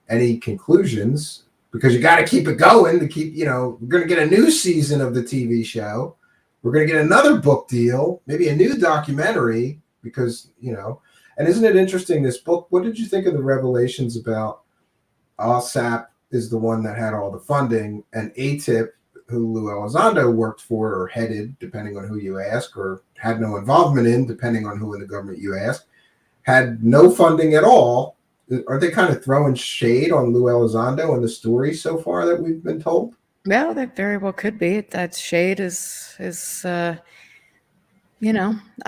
any conclusions, because you got to keep it going to keep, we're going to get a new season of the TV show. We're going to get another book deal, maybe a new documentary, because, and isn't it interesting, this book, what did you think of the revelations about OSAP is the one that had all the funding, and ATIP, who Lou Elizondo worked for or headed, depending on who you ask, or had no involvement in, depending on who in the government you ask, had no funding at all? Are they kind of throwing shade on Lou Elizondo and the story so far that we've been told? Well, that very well could be. That shade is I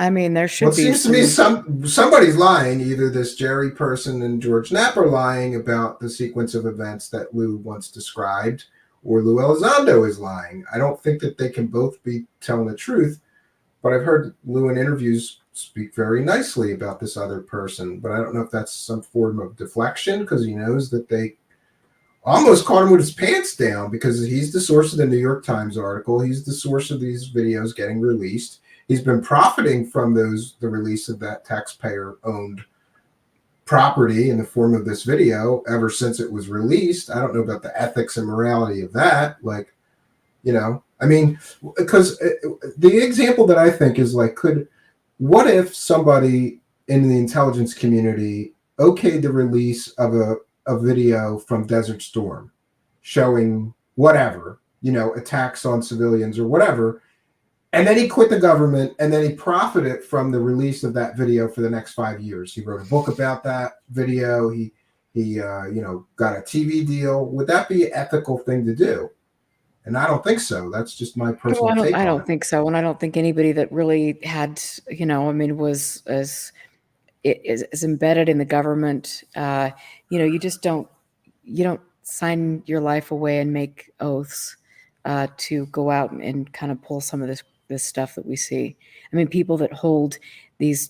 mean, there Well, should it be seems to me some. somebody's lying. Either this Jerry person and George Knapp are lying about the sequence of events that Lou once described, or Lou Elizondo is lying. I don't think that they can both be telling the truth, but I've heard Lou in interviews speak very nicely about this other person. But I don't know if that's some form of deflection, because he knows that they almost caught him with his pants down, because he's the source of the New York Times article. He's the source of these videos getting released. He's been profiting from the release of that taxpayer-owned property in the form of this video ever since it was released. I don't know about the ethics and morality of that. Like, I mean, because the example that I think is like, what if somebody in the intelligence community okayed the release of a video from Desert Storm showing whatever, attacks on civilians or whatever, and then he quit the government, and then he profited from the release of that video for the next 5 years. He wrote a book about that video. He got a TV deal. Would that be an ethical thing to do? And I don't think so. That's just my personal take on it. I don't think so. And I don't think anybody that really had, I mean, was as embedded in the government. You just don't sign your life away and make oaths to go out and kind of pull some of this stuff that we see. I mean, people that hold these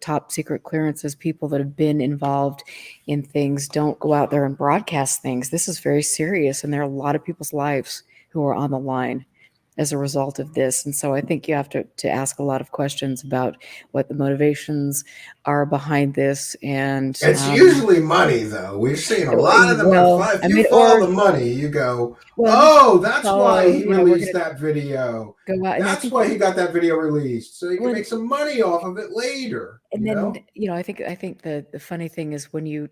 top secret clearances, people that have been involved in things, don't go out there and broadcast things. This is very serious, and there are a lot of people's lives who are on the line as a result of this. And so I think you have to ask a lot of questions about what the motivations are behind this. And it's usually money, though. We've seen a lot of them. If you follow the money, you go, oh, that's why he released that video. That's why he got that video released, so he can make some money off of it later. And then, I think the funny thing is when you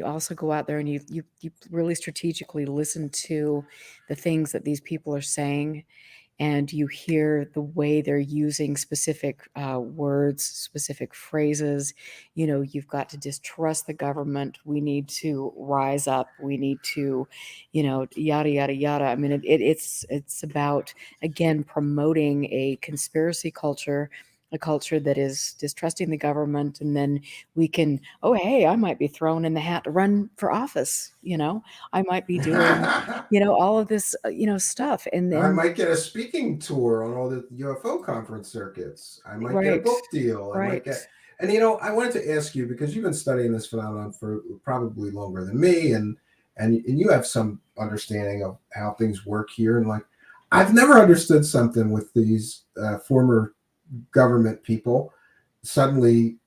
also go out there and you really strategically listen to the things that these people are saying, and you hear the way they're using specific words, specific phrases. You've got to distrust the government. We need to rise up. We need to, yada, yada, yada. I mean, it's about, again, promoting a conspiracy culture, a culture that is distrusting the government. And then we can, oh, hey, I might be thrown in the hat to run for office. I might be doing, all of this, stuff. And then I might get a speaking tour on all the UFO conference circuits. I might get a book deal. I might get, and I wanted to ask you, because you've been studying this phenomenon for probably longer than me, and you have some understanding of how things work here. And like, I've never understood something with these former government people suddenly,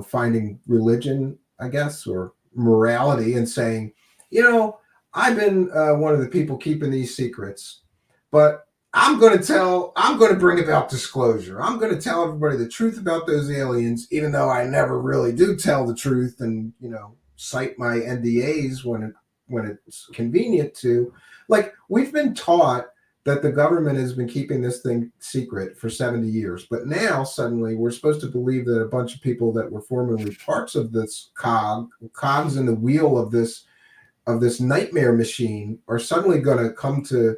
finding religion, I guess, or morality, and saying, I've been one of the people keeping these secrets, but I'm going to bring about disclosure. I'm going to tell everybody the truth about those aliens, even though I never really do tell the truth and, cite my NDAs when it's convenient to. Like, we've been taught that the government has been keeping this thing secret for 70 years. But now suddenly we're supposed to believe that a bunch of people that were formerly parts of this cogs in the wheel of this nightmare machine are suddenly going to come to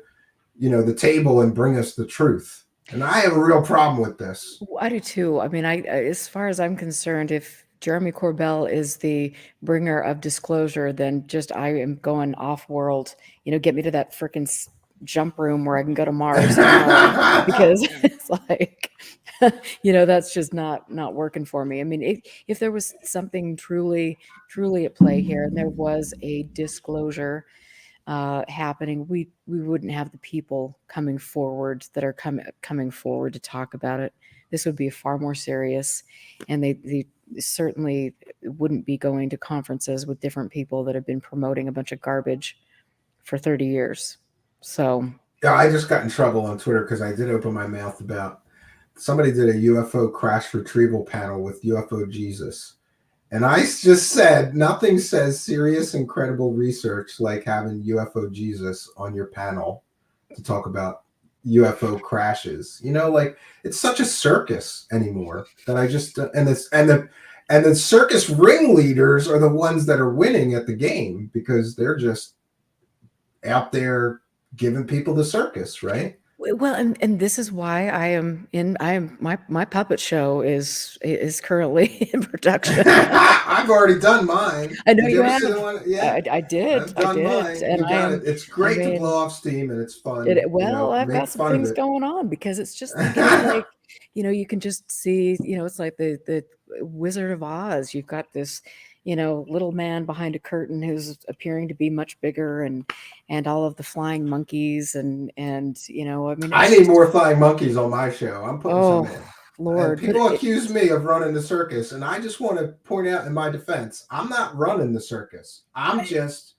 the table and bring us the truth. And I have a real problem with this. I do too. I mean, as far as I'm concerned, if Jeremy Corbell is the bringer of disclosure, then just I am going off world. Get me to that freaking jump room where I can go to Mars tomorrow, because it's like, that's just not working for me. I mean, if there was something truly at play here, and there was a disclosure happening, we wouldn't have the people coming forward that are coming forward to talk about it. This would be far more serious, and they certainly wouldn't be going to conferences with different people that have been promoting a bunch of garbage for 30 years. So yeah, I just got in trouble on Twitter because I did open my mouth about somebody did a UFO crash retrieval panel with UFO Jesus. And I just said, nothing says serious and credible research like having UFO Jesus on your panel to talk about UFO crashes. Like, it's such a circus anymore that I just and the circus ringleaders are the ones that are winning at the game because they're just out there giving people the circus, right? well, and this is why my puppet show is currently in production. I've already done mine. I know Did you you ever see have. the one? Yeah, I did. I've I done did. mine. And You got it. It's I great to mean, blow off steam and it's fun. well, I've got Make some fun of things it. going on, because it's just getting like, you can just see, it's like the Wizard of Oz. You've got this, little man behind a curtain who's appearing to be much bigger, and all of the flying monkeys, and I mean, I it's need just, more flying monkeys on my show. I'm putting some oh in. And Lord, but people accuse me of running the circus, and I just want to point out in my defense, I'm not running the circus. I'm just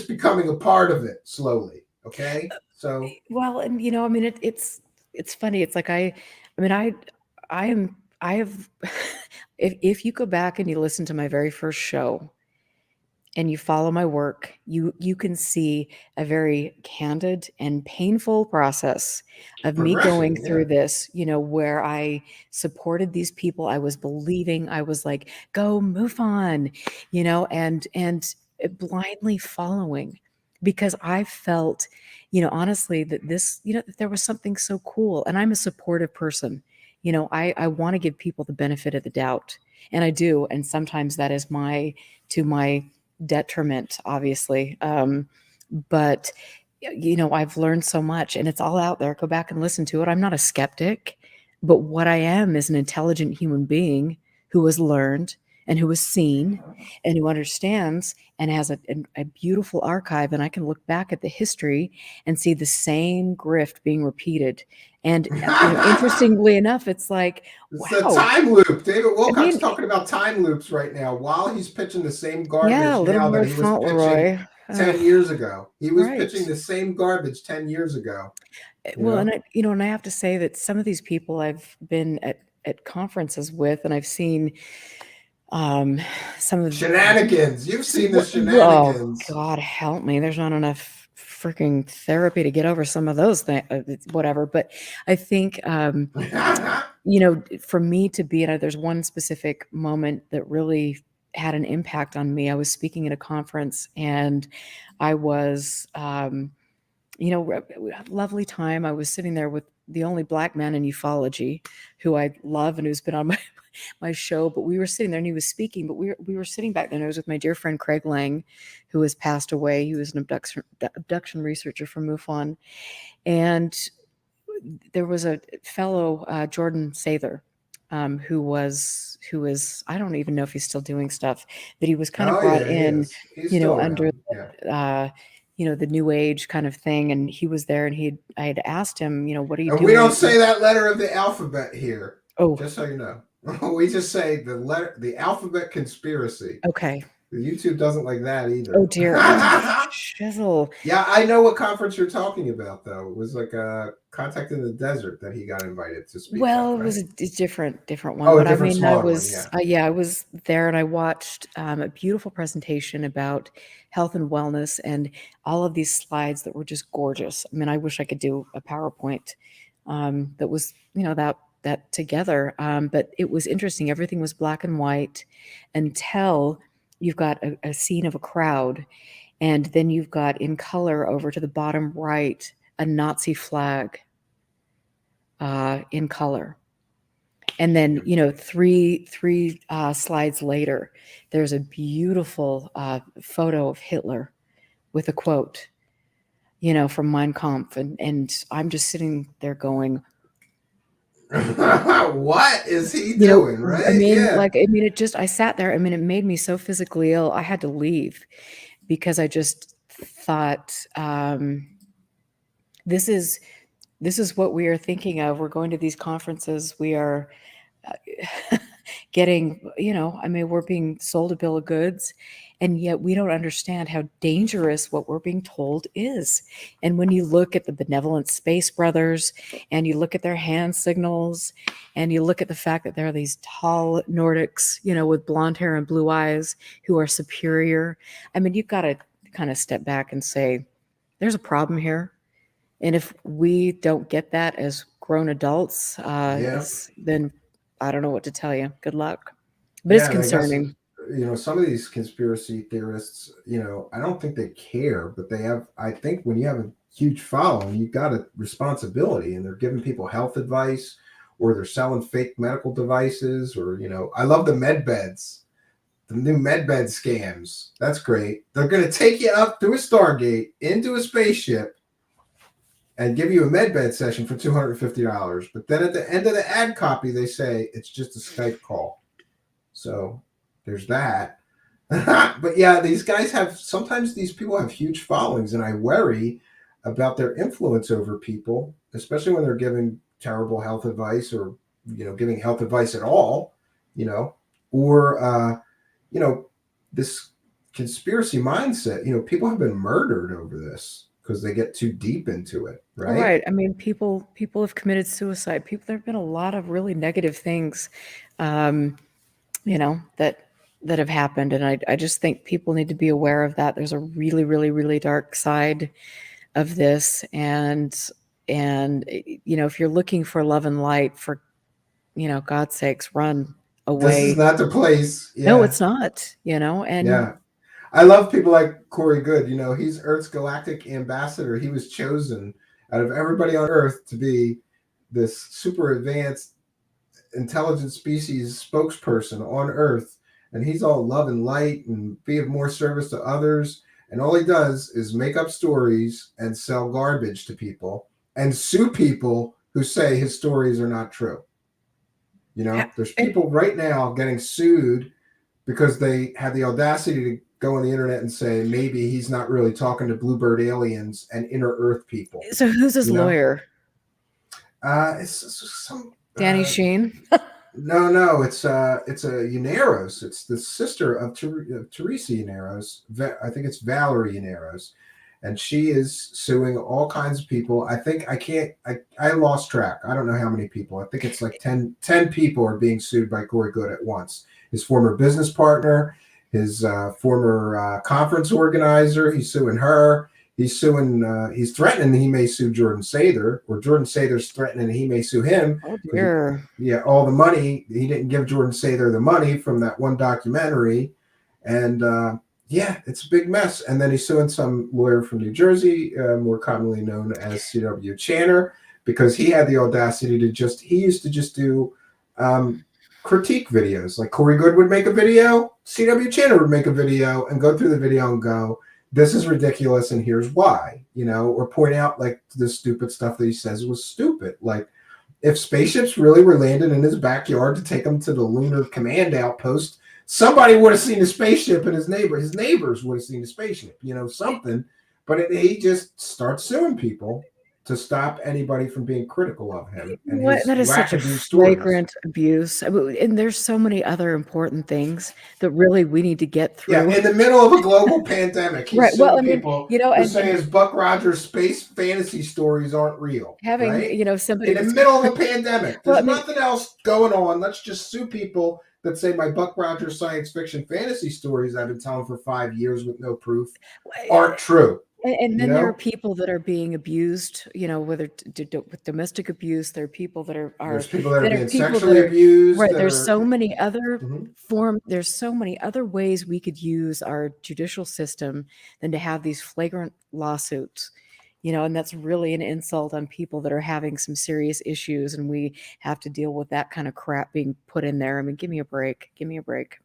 becoming a part of it slowly. Okay, so well, and I mean, it's funny. It's like I mean, I have, if you go back and you listen to my very first show and you follow my work, you can see a very candid and painful process of me going progression, through yeah. this, where I supported these people. I was believing, I was like, go move on, and blindly following, because I felt, honestly, that this, that there was something so cool. And I'm a supportive person. I want to give people the benefit of the doubt. And I do. And sometimes that is to my detriment, obviously. But I've learned so much, and it's all out there. Go back and listen to it. I'm not a skeptic, but what I am is an intelligent human being who has learned and who has seen and who understands and has a beautiful archive. And I can look back at the history and see the same grift being repeated. And interestingly enough, it's like, It's a wow. time loop. David I Wilcock's mean, talking about time loops right now while he's pitching the same yeah, a garbage little now more that he was pitching Fauntleroy. 10 years ago. He was Right. pitching the same garbage 10 years ago, you Well, and know? I have to say that some of these people I've been at conferences with, and I've seen um, some of Shenanigans. You've seen the oh shenanigans. God help me. There's not enough freaking therapy to get over some of those things, whatever. But I think, for me to be, there's one specific moment that really had an impact on me. I was speaking at a conference, and I was, lovely time. I was sitting there with the only Black man in ufology, who I love and who's been on my show. But we were sitting there and he was speaking, but we were sitting back there, and I was with my dear friend Craig Lang, who has passed away. He was an abduction researcher from MUFON. And there was a fellow, Jordan Sather, who is, I don't even know if he's still doing stuff, but he was kind of Oh, brought yeah, he in, is. He's still under around. Yeah. the new age kind of thing. And he was there, and I had asked him, what are you And we don't doing? say that letter of the alphabet here, Oh, just so you know. We just say the alphabet conspiracy. okay. YouTube doesn't like that either. Oh dear. Oh, shizzle. Yeah, I know what conference you're talking about, though. It was like a Contact in the Desert that he got invited to speak at, Well, it right? was a different one, Oh, a but I different, mean, I smaller one, was, yeah. yeah, I was there and I watched a beautiful presentation about health and wellness and all of these slides that were just gorgeous. I mean, I wish I could do a PowerPoint that was, that together. But it was interesting. Everything was black and white until you've got a scene of a crowd, and then you've got in color over to the bottom right a Nazi flag in color. And then, three slides later, there's a beautiful photo of Hitler with a quote, from Mein Kampf. And I'm just sitting there going, what is he doing, right? Yeah. I sat there. I mean, it made me so physically ill. I had to leave because I just thought, this is what we are thinking of. We're going to these conferences. We are getting, we're being sold a bill of goods, and yet we don't understand how dangerous what we're being told is. And when you look at the benevolent space brothers and you look at their hand signals and you look at the fact that there are these tall Nordics, with blonde hair and blue eyes who are superior, I mean, you've got to kind of step back and say, there's a problem here. And if we don't get that as grown adults, then I don't know what to tell you. Good luck. But it's Yeah, and I guess, concerning. some of these conspiracy theorists, I don't think they care, but they have, I think when you have a huge following, you've got a responsibility, and they're giving people health advice, or they're selling fake medical devices, or, I love the med beds, the new med bed scams. That's great. They're going to take you up through a Stargate into a spaceship and give you a med bed session for $250. But then at the end of the ad copy, they say it's just a Skype call. So there's that. But yeah, these guys sometimes these people have huge followings, and I worry about their influence over people, especially when they're giving terrible health advice, or, giving health advice at all, or, this conspiracy mindset. People have been murdered over this because they get too deep into it, right? Right. I mean, people have committed suicide. There have been a lot of really negative things, that have happened. And I just think people need to be aware of that. There's a really, really, really dark side of this. And, if you're looking for love and light, for, God's sakes, run away. This is not the place. Yeah. No, it's not, and yeah. I love people like Corey Good. He's Earth's galactic ambassador. He was chosen out of everybody on Earth to be this super advanced intelligent species spokesperson on Earth. And he's all love and light and be of more service to others. And all he does is make up stories and sell garbage to people and sue people who say his stories are not true. There's people right now getting sued because they had the audacity to go on the internet and say maybe he's not really talking to bluebird aliens and inner Earth people. So who's his lawyer? It's some Danny Sheen. No, it's a Llaneros. It's the sister of Teresa Llaneros. I think it's Valerie Llaneros, and she is suing all kinds of people. I think I lost track. I don't know how many people. I think it's like 10 people are being sued by Corey Good at once. His former business partner, his former conference organizer, he's suing her. He's suing, he's threatening he may sue Jordan Sather, or Jordan Sather's threatening he may sue him. Oh, dear. All the money. He didn't give Jordan Sather the money from that one documentary. And it's a big mess. And then he's suing some lawyer from New Jersey, more commonly known as C.W. Channer, because he had the audacity to he used to just do critique videos. Like Corey Good would make a video, C.W. Channer would make a video and go through the video and go, this is ridiculous and here's why, or point out like the stupid stuff that he says was stupid. Like if spaceships really were landed in his backyard to take him to the lunar command outpost, somebody would have seen a spaceship, and his neighbors would have seen a spaceship, something. But he just starts suing people. to stop anybody from being critical of him and What? his That is such a wackadoo stories. flagrant abuse. And there's so many other important things that really we need to get Yeah, through. in the middle of a global pandemic, he's Right. Well, suing I mean, people you know, to say and his Buck Rogers space fantasy stories aren't real, having, right? somebody In the that's middle of a pandemic, well, I there's mean, nothing else going on. Let's just sue people that say my Buck Rogers science fiction fantasy stories I've been telling for 5 years with no proof aren't true. and You then there are know, people that are being abused, whether with domestic abuse, there are people that there's are people that are that are being people that sexually are abused right. that are. Mhm. There's so many other ways we could use our judicial system than to have these flagrant lawsuits. And that's really an insult on people that are having some serious issues, and we have to deal with that kind of crap being put in there. I mean, give me a break. Give me a break.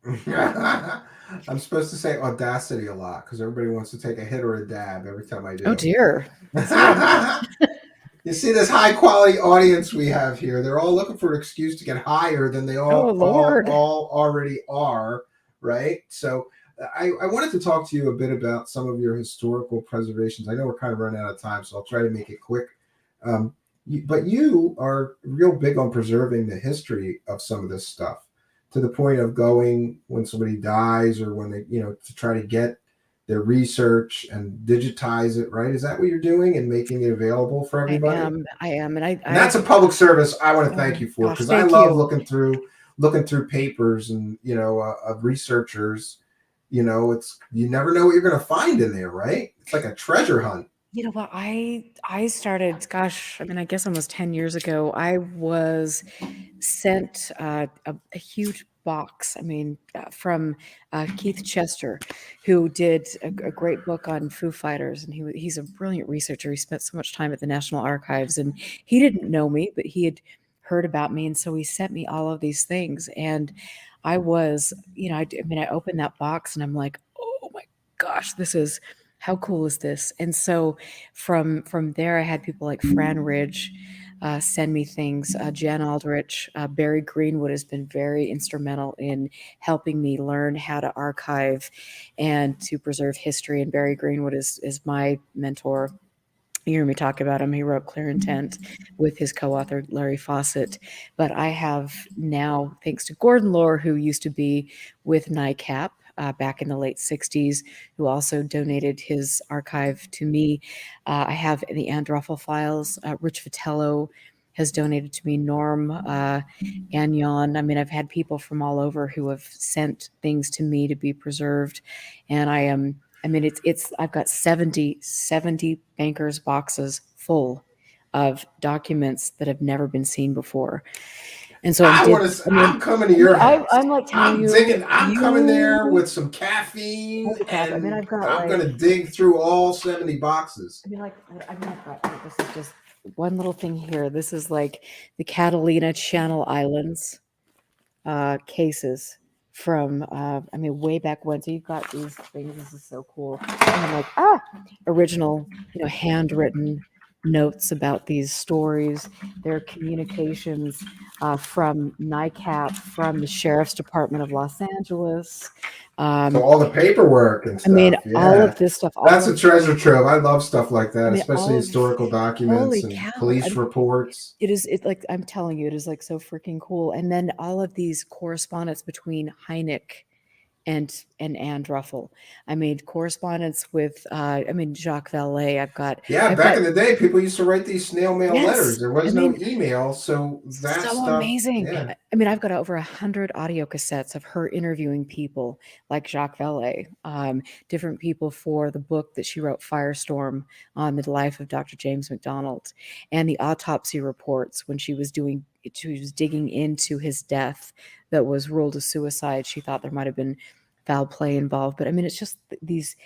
I'm supposed to say audacity a lot because everybody wants to take a hit or a dab every time I Oh do. dear. See, You see this high quality audience we have here. They're all looking for an excuse to get higher than they oh Lord. all already are, right? So I wanted to talk to you a bit about some of your historical preservations. I know we're kind of running out of time, so I'll try to make it quick. But you are real big on preserving the history of some of this stuff to the point of going when somebody dies or when they, to try to get their research and digitize it, right? Is that what you're doing and making it available for everybody? I am, and And that's a public service I want to thank oh you for gosh, because I thank love you. looking through papers and of researchers. It's you never know what you're going to find in there, right? It's like a treasure hunt. You know what? I started, gosh, I mean, I guess almost 10 years ago. I was sent a huge box. I mean, from Keith Chester, who did a great book on Foo Fighters, and he's a brilliant researcher. He spent so much time at the National Archives, and he didn't know me, but he had heard about me, and so he sent me all of these things. And I was, I mean, I opened that box, and I'm like, oh my gosh, this is how cool is this? And so from there, I had people like Fran Ridge send me things. Jan Aldrich, Barry Greenwood has been very instrumental in helping me learn how to archive and to preserve history. And Barry Greenwood is my mentor. You hear me talk about him. He wrote Clear Intent with his co-author Larry Fawcett. But I have now, thanks to Gordon Lohr, who used to be with NICAP back in the late 60s, who also donated his archive to me. I have the Androffel files. Rich Vitello has donated to me. Norm Gagnon. I mean, I've had people from all over who have sent things to me to be preserved. And I am I mean, I've got 70 bankers boxes full of documents that have never been seen before. And so I'm coming to your house. I'm like telling you, I'm coming there with some caffeine holy crap. I mean, and I've got I'm going to dig through all 70 boxes. this is just one little thing here. This is like the Catalina Channel Islands cases from way back when. So you've got these things. This is so cool. And I'm like, original, handwritten notes about these stories. There are communications from NICAP, from the Sheriff's Department of Los Angeles. So all the paperwork and stuff, All yeah. of this stuff, That's a treasure trove. I love stuff like that, especially all of, historical documents holy and cow. police reports. It's like, I'm telling you, it is like so freaking cool. And then all of these correspondence between Hynek and Androffel. I made correspondence with Jacques Vallée. I've Back got in the day, people used to write these snail mail letters. yes. There was no email, so that So stuff, amazing. yeah. I've got over 100 audio cassettes of her interviewing people like Jacques Vallée, different people for the book that she wrote, Firestorm, on the life of Dr. James McDonald, and the autopsy reports when she was digging into his death that was ruled a suicide. She thought there might have been foul play involved, but it's just these.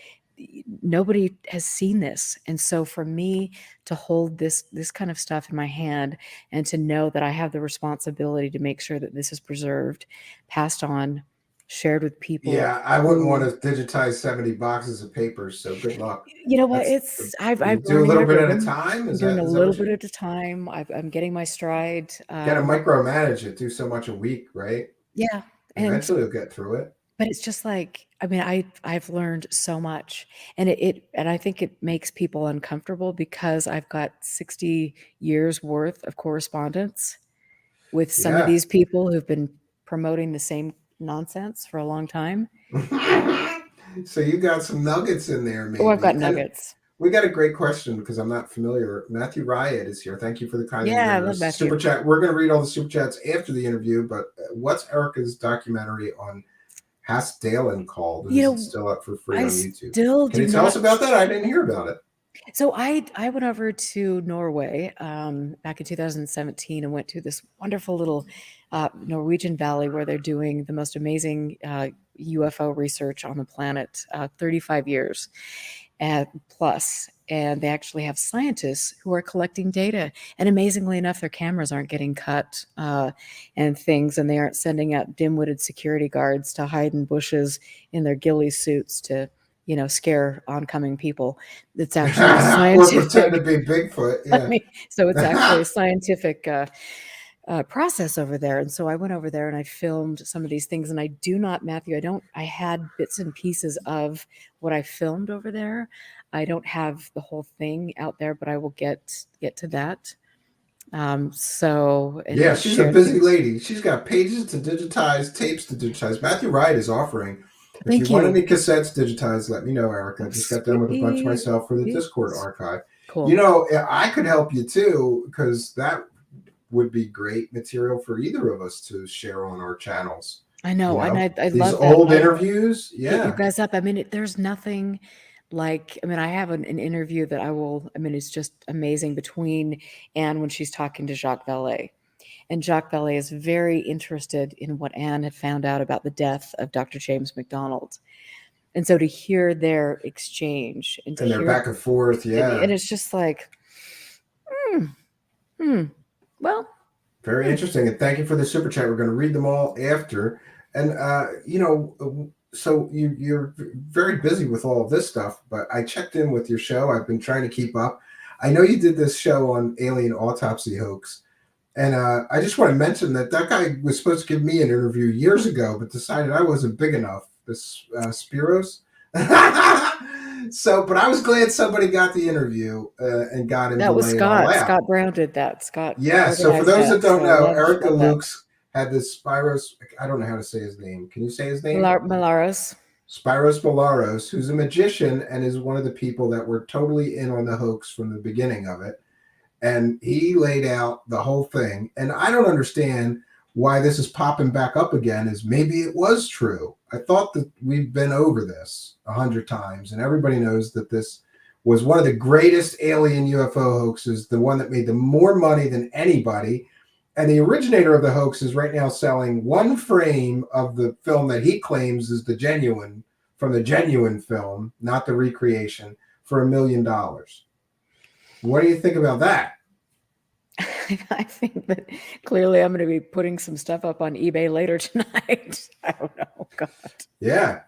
Nobody has seen this, and so for me to hold this kind of stuff in my hand and to know that I have the responsibility to make sure that this is preserved, passed on, shared with people. Yeah, I wouldn't want to digitize 70 boxes of papers, so good luck. You know what? You I'm do a learning little my bit at a rhythm. time. I'm doing a Is that little what bit you at a time. I'm getting my stride. got to micromanage it? Do so much a week, right? Yeah, and Eventually, you'll get through it. But it's just like, I mean, I've learned so much, and and I think it makes people uncomfortable because I've got 60 years worth of correspondence with some of Yeah. these people who've been promoting the same nonsense for a long time. So you got some nuggets in there, Oh, I've got maybe. And nuggets. we got a great question because I'm not familiar. Matthew Riot is here. Thank you for the kind Yeah, I love super Matthew. chat. We're going to read all the super chats after the interview, but what's Erika's documentary on Hasdalen called? And You is it know, still up for free I on YouTube? still Can do you tell us not. about that? I didn't hear about it. So I went over to Norway back in 2017 and went to this wonderful little Norwegian valley where they're doing the most amazing UFO research on the planet, 35 years plus. And they actually have scientists who are collecting data. And amazingly enough, their cameras aren't getting cut and things, and they aren't sending out dim-witted security guards to hide in bushes in their ghillie suits to scare oncoming people. It's actually Or pretend to scientific. be Bigfoot. I Yeah. mean, so it's actually a scientific process over there. And so I went over there and I filmed some of these things. And I do not, Matthew, I had bits and pieces of what I filmed over there. I don't have the whole thing out there, but I will get to that. Yeah, And she's a share busy things. lady. She's got pages to digitize, tapes to digitize. Matthew Wright is offering. If you Thank want you. any cassettes digitized, let me know, Erika. I Oh, just got done with a bunch sweet. myself for the Discord archive. Cool. I could help you too, because that would be great material for either of us to share on our channels. I know. And I These love that. old interviews. Hit you Yeah. guys up. I mean, there's nothing like, I mean, I have an interview that I mean, it's just amazing between Anne when she's talking to Jacques Vallée. And Jacques Vallée is very interested in what Anne had found out about the death of Dr. James McDonald. And so to hear their exchange and to And they're hear, back and forth. Yeah. and it's just like, well, Very interesting. And thank you for the super chat. We're going to read them all after. And, so you're very busy with all of this stuff, but I checked in with your show. I've been trying to keep up. I know you did this show on alien autopsy hoax. And I just want to mention that guy was supposed to give me an interview years ago, but decided I wasn't big enough. This Spiros. So, but I was glad somebody got the interview and got him to that was lay it all Scott. out. Scott Brown did that. Scott Yeah. So for organized those that that. So don't I know, love Erika that. Lukes had this Spiros. I don't know how to say his name. Can you say his name? Malaros. Spiros Bolaros, who's a magician and is one of the people that were totally in on the hoax from the beginning of it. And he laid out the whole thing. And I don't understand why this is popping back up again, is maybe it was true. I thought that we've been over this 100 times, and everybody knows that this was one of the greatest alien UFO hoaxes, the one that made the more money than anybody. And the originator of the hoax is right now selling one frame of the film that he claims is the genuine, from the genuine film, not the recreation, for $1 million. What do you think about that? I think that clearly I'm going to be putting some stuff up on eBay later tonight. I don't know. God. Yeah,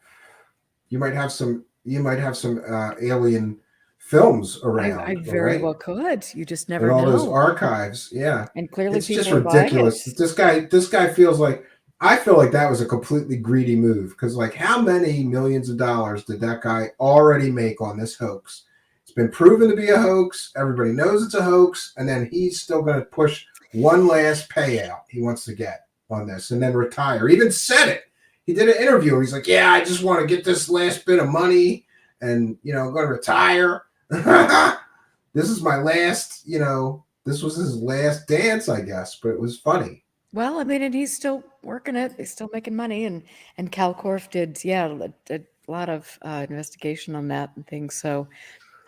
you might have some alien films around. I very well could. You just never in all know. those archives. Yeah, and clearly it's just people are buying ridiculous. it. This guy feels like, I feel like that was a completely greedy move, because like, how many millions of dollars did that guy already make on this hoax? It's been proven to be a hoax. Everybody knows it's a hoax, and then he's still going to push one last payout he wants to get on this, and then retire. He even said it. He did an interview. He's like, "Yeah, I just want to get this last bit of money, and I'm going to retire." This is my last. This was his last dance, I guess. But it was funny. Well, I mean, and he's still working it. He's still making money, and CalCorp did, a lot of investigation on that and things. So,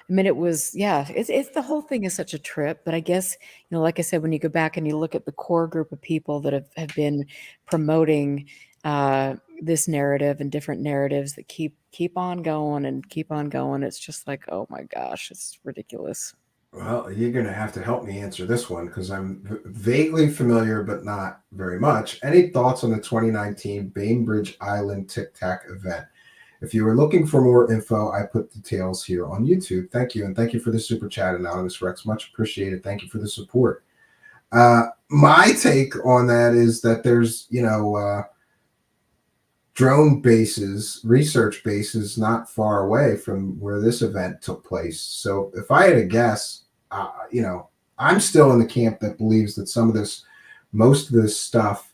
I mean, it was, it's the whole thing is such a trip. But I guess, like I said, when you go back and you look at the core group of people that have been promoting this narrative and different narratives that keep on going and keep on going, it's just like, oh my gosh, it's ridiculous. Well, you're going to have to help me answer this one, because I'm vaguely familiar, but not very much. Any thoughts on the 2019 Bainbridge Island Tic Tac event? If you were looking for more info, I put details here on YouTube. Thank you. And thank you for the super chat, Anonymous Rex. Much appreciated. Thank you for the support. My take on that is that there's, drone bases, research bases, not far away from where this event took place. So if I had to guess, I'm still in the camp that believes that most of this stuff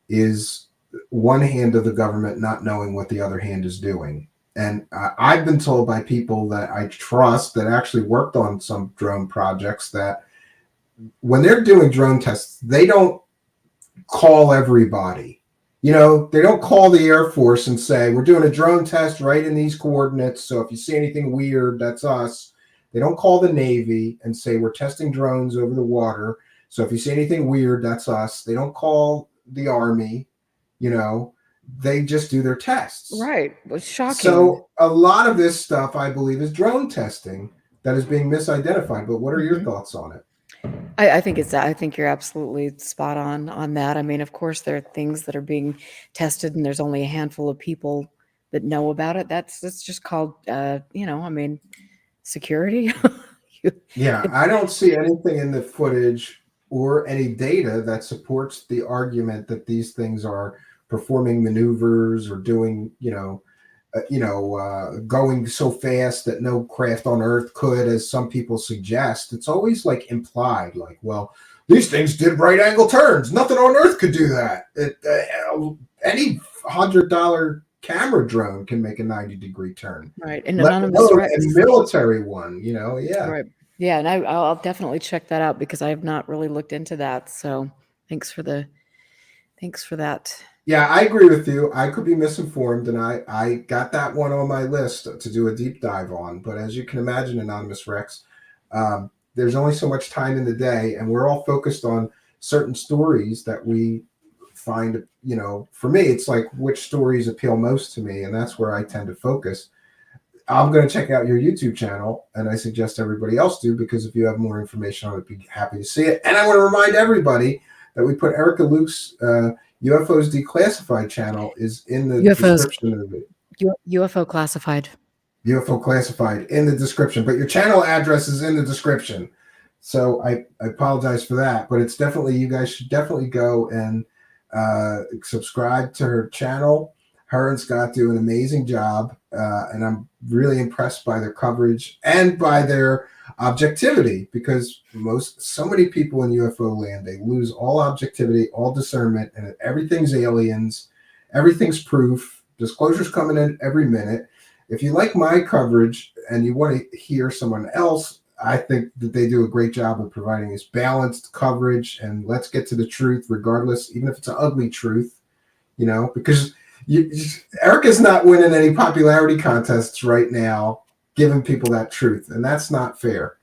is one hand of the government not knowing what the other hand is doing. And I've been told by people that I trust that actually worked on some drone projects that when they're doing drone tests, they don't call everybody. They don't call the Air Force and say, we're doing a drone test right in these coordinates. So if you see anything weird, that's us. They don't call the Navy and say, we're testing drones over the water. So if you see anything weird, that's us. They don't call the Army, they just do their tests. Right. It was shocking. So a lot of this stuff, I believe, is drone testing that is being misidentified. But what are your thoughts on it? I think you're absolutely spot on that. I mean, of course, there are things that are being tested, and there's only a handful of people that know about it. That's just called, security. Yeah, I don't see anything in the footage or any data that supports the argument that these things are performing maneuvers or doing, going so fast that no craft on Earth could, as some people suggest. It's always like implied, like, well, these things did right angle turns. Nothing on Earth could do that. Any $100 camera drone can make a 90-degree turn. Right. And anonymous Rex. A military one, yeah. Right. Yeah, and I'll definitely check that out because I have not really looked into that. So thanks for that. Yeah, I agree with you. I could be misinformed, and I got that one on my list to do a deep dive on. But as you can imagine, Anonymous Rex, there's only so much time in the day, and we're all focused on certain stories that we find, for me, it's like which stories appeal most to me, and that's where I tend to focus. I'm going to check out your YouTube channel, and I suggest everybody else do, because if you have more information, I would be happy to see it. And I want to remind everybody that we put Erika Lukes' UFOs Declassified channel is in the description of the video. UFO Classified. UFO Classified in the description, but your channel address is in the description. So I apologize for that, but it's definitely, you guys should definitely go and subscribe to her channel. Her and Scott do an amazing job, and I'm really impressed by their coverage and by their objectivity, because so many people in UFO land, they lose all objectivity, all discernment, and everything's aliens, everything's proof, disclosures coming in every minute. If you like my coverage and you want to hear someone else, I think that they do a great job of providing this balanced coverage, and let's get to the truth regardless, even if it's an ugly truth, because Erika's not winning any popularity contests right now, giving people that truth, and that's not fair.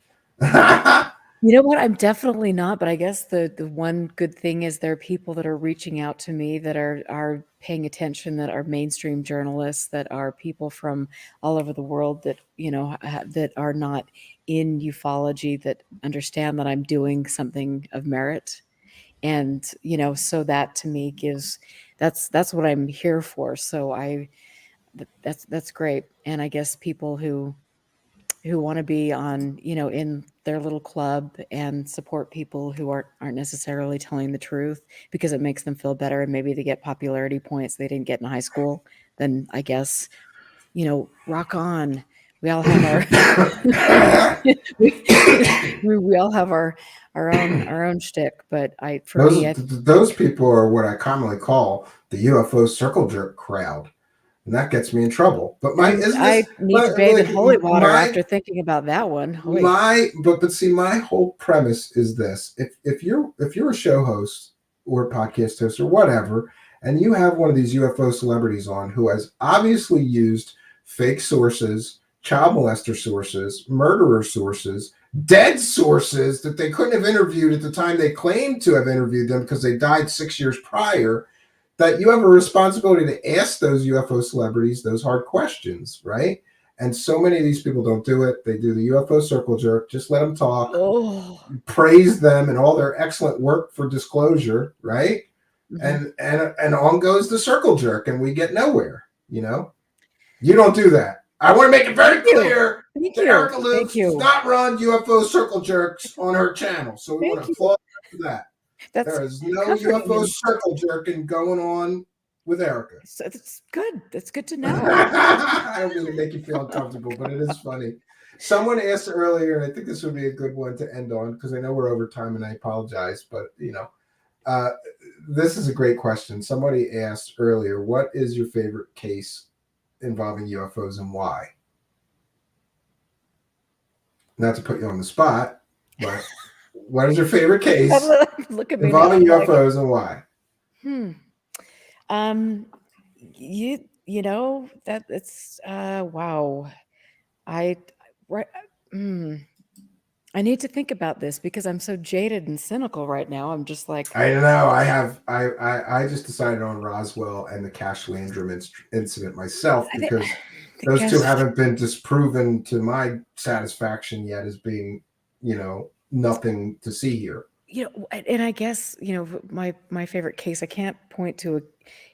You know what? I'm definitely not, but I guess the one good thing is there are people that are reaching out to me that are paying attention, that are mainstream journalists, that are people from all over the world that, that are not in ufology, that understand that I'm doing something of merit. And, so that to me that's what I'm here for. So that's great. And I guess people who want to be on, in their little club and support people who aren't necessarily telling the truth because it makes them feel better, and maybe they get popularity points they didn't get in high school, then I guess, rock on. We all have our we all have our own shtick. But those people are what I commonly call the UFO circle jerk crowd. And that gets me in trouble. But I need to bathe in holy water after thinking about that one. But see, my whole premise is this: if you're a show host or podcast host or whatever, and you have one of these UFO celebrities on who has obviously used fake sources, child molester sources, murderer sources, dead sources that they couldn't have interviewed at the time they claimed to have interviewed them because they died 6 years prior, that you have a responsibility to ask those UFO celebrities those hard questions, right? And so many of these people don't do it. They do the UFO circle jerk. Just let them talk, praise them and all their excellent work for disclosure, right? Mm-hmm. And on goes the circle jerk, and we get nowhere. You don't do that. I want to make it very clear that Erika Lukes does not run UFO circle jerks on her channel. So we want to applaud her for that. There is no UFO circle jerking going on with Erika. So it's good. That's good to know. I don't mean to make you feel uncomfortable, but it is funny. Someone asked earlier, and I think this would be a good one to end on because I know we're over time, and I apologize, but this is a great question. Somebody asked earlier, what is your favorite case involving UFOs and why? Not to put you on the spot, but what is your favorite case Look at me involving now, UFOs and why? You know that it's wow. I right. I need to think about this because I'm so jaded and cynical right now. I'm just like, I don't know. I just decided on Roswell and the Cash Landrum incident myself because those two haven't been disproven to my satisfaction yet as being, nothing to see here. And I guess, my favorite case, I can't point to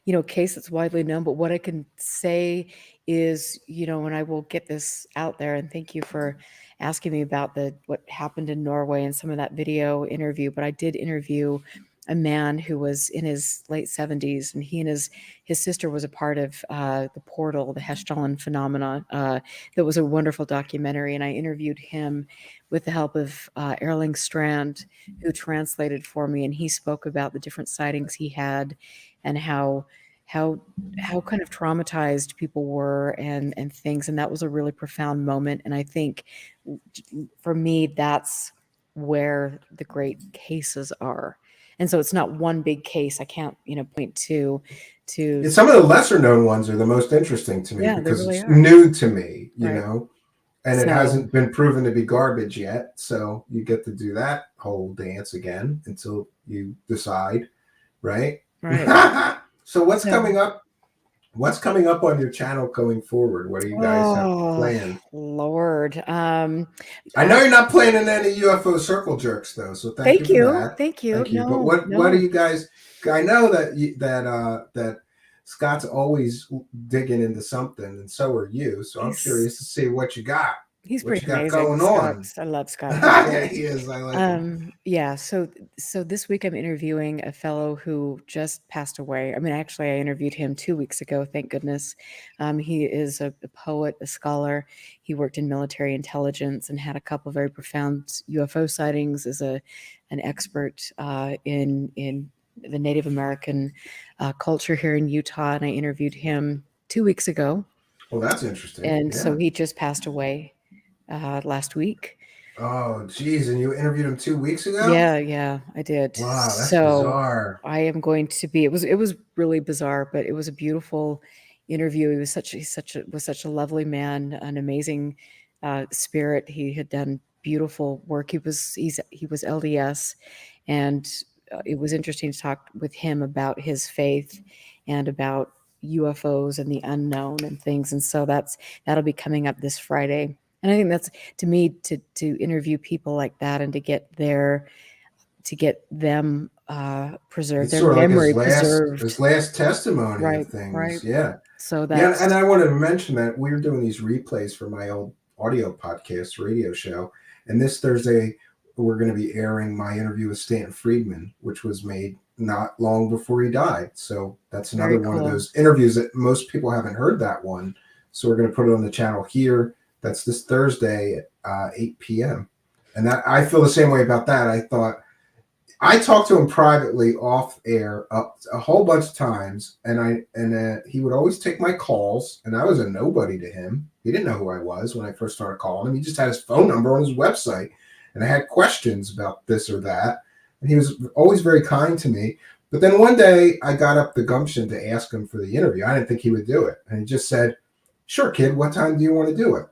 a case that's widely known, but what I can say is, and I will get this out there, and thank you for asking me about what happened in Norway and some of that video interview, but I did interview a man who was in his late 70s, and he and his sister was a part of the Portal, the Hessdalen phenomena. That was a wonderful documentary, and I interviewed him with the help of Erling Strand, who translated for me, and he spoke about the different sightings he had and how kind of traumatized people were and things, and that was a really profound moment. And I think for me, that's where the great cases are. And so it's not one big case. I can't, point to. Some of the lesser known ones are the most interesting to me because really it's new to me, right. And it hasn't been proven to be garbage yet. So you get to do that whole dance again until you decide, right? Right. So what's coming up? What's coming up on your channel going forward? What do you guys have planned? Lord. I know you're not playing in any UFO circle jerks though, so thank you for that. Thank you. Thank you. But what do you guys? I know that Scott's always digging into something, and so are you. So I'm curious to see what you got. He's what pretty you got amazing. going on. I love Scott. Yeah, he is. I like him. Yeah. So this week I'm interviewing a fellow who just passed away. I mean, actually, I interviewed him 2 weeks ago. Thank goodness. He is a poet, a scholar. He worked in military intelligence and had a couple of very profound UFO sightings. Is an expert in the Native American culture here in Utah, and I interviewed him 2 weeks ago. Well, that's interesting. And so he just passed away last week. Oh, geez. And you interviewed him 2 weeks ago? Yeah, I did. Wow, that's bizarre. I am going to be, it was really bizarre, but it was a beautiful interview. He was such a lovely man, an amazing spirit. He had done beautiful work. He was LDS, and it was interesting to talk with him about his faith and about UFOs and the unknown and things. And so that'll be coming up this Friday. And I think that's, to me, to interview people like that and to get them preserved, it's their memory preserved. His last testimony of things. Right. Yeah. So that's, and I wanted to mention that we're doing these replays for my old audio podcast radio show. And this Thursday, we're going to be airing my interview with Stanton Friedman, which was made not long before he died. So that's another one of those interviews that most people haven't heard that one. So we're going to put it on the channel here. That's this Thursday at 8 p.m. And that I feel the same way about that. I talked to him privately off air a whole bunch of times, and he would always take my calls, and I was a nobody to him. He didn't know who I was when I first started calling him. He just had his phone number on his website, and I had questions about this or that, and he was always very kind to me. But then one day I got up the gumption to ask him for the interview. I didn't think he would do it, and he just said, "Sure, kid. What time do you want to do it?"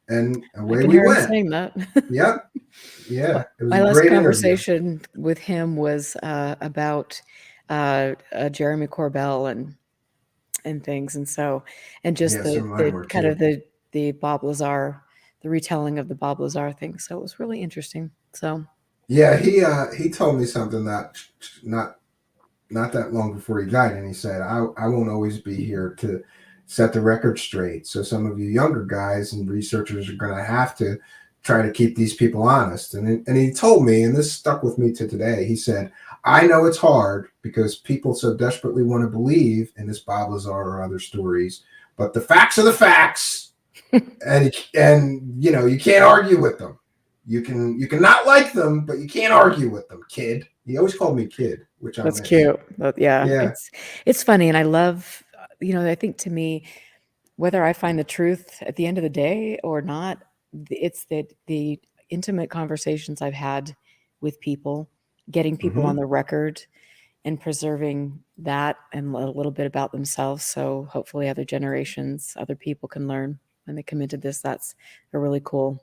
And away we went. Saying that. Yep. Yeah. It was my last conversation with him was about Jeremy Corbell and things, and so just the kind of the Bob Lazar, the retelling of the Bob Lazar thing. So it was really interesting. So yeah, he told me something that not that long before he died, and he said, "I won't always be here to set the record straight. So some of you younger guys and researchers are going to have to try to keep these people honest." And he told me, and this stuck with me to today, he said, I know it's hard because people so desperately want to believe in this Bob Lazar or other stories, but the facts are the facts, and you can't argue with them. You can not like them, but you can't argue with them, kid. He always called me kid, which I That's miss. cute. But yeah, Yeah. it's funny, and I love, I think to me, whether I find the truth at the end of the day or not, it's that the intimate conversations I've had with people, getting people on Mm-hmm. the record and preserving that and a little bit about themselves. So hopefully other generations, other people can learn when they come into this. That's a really cool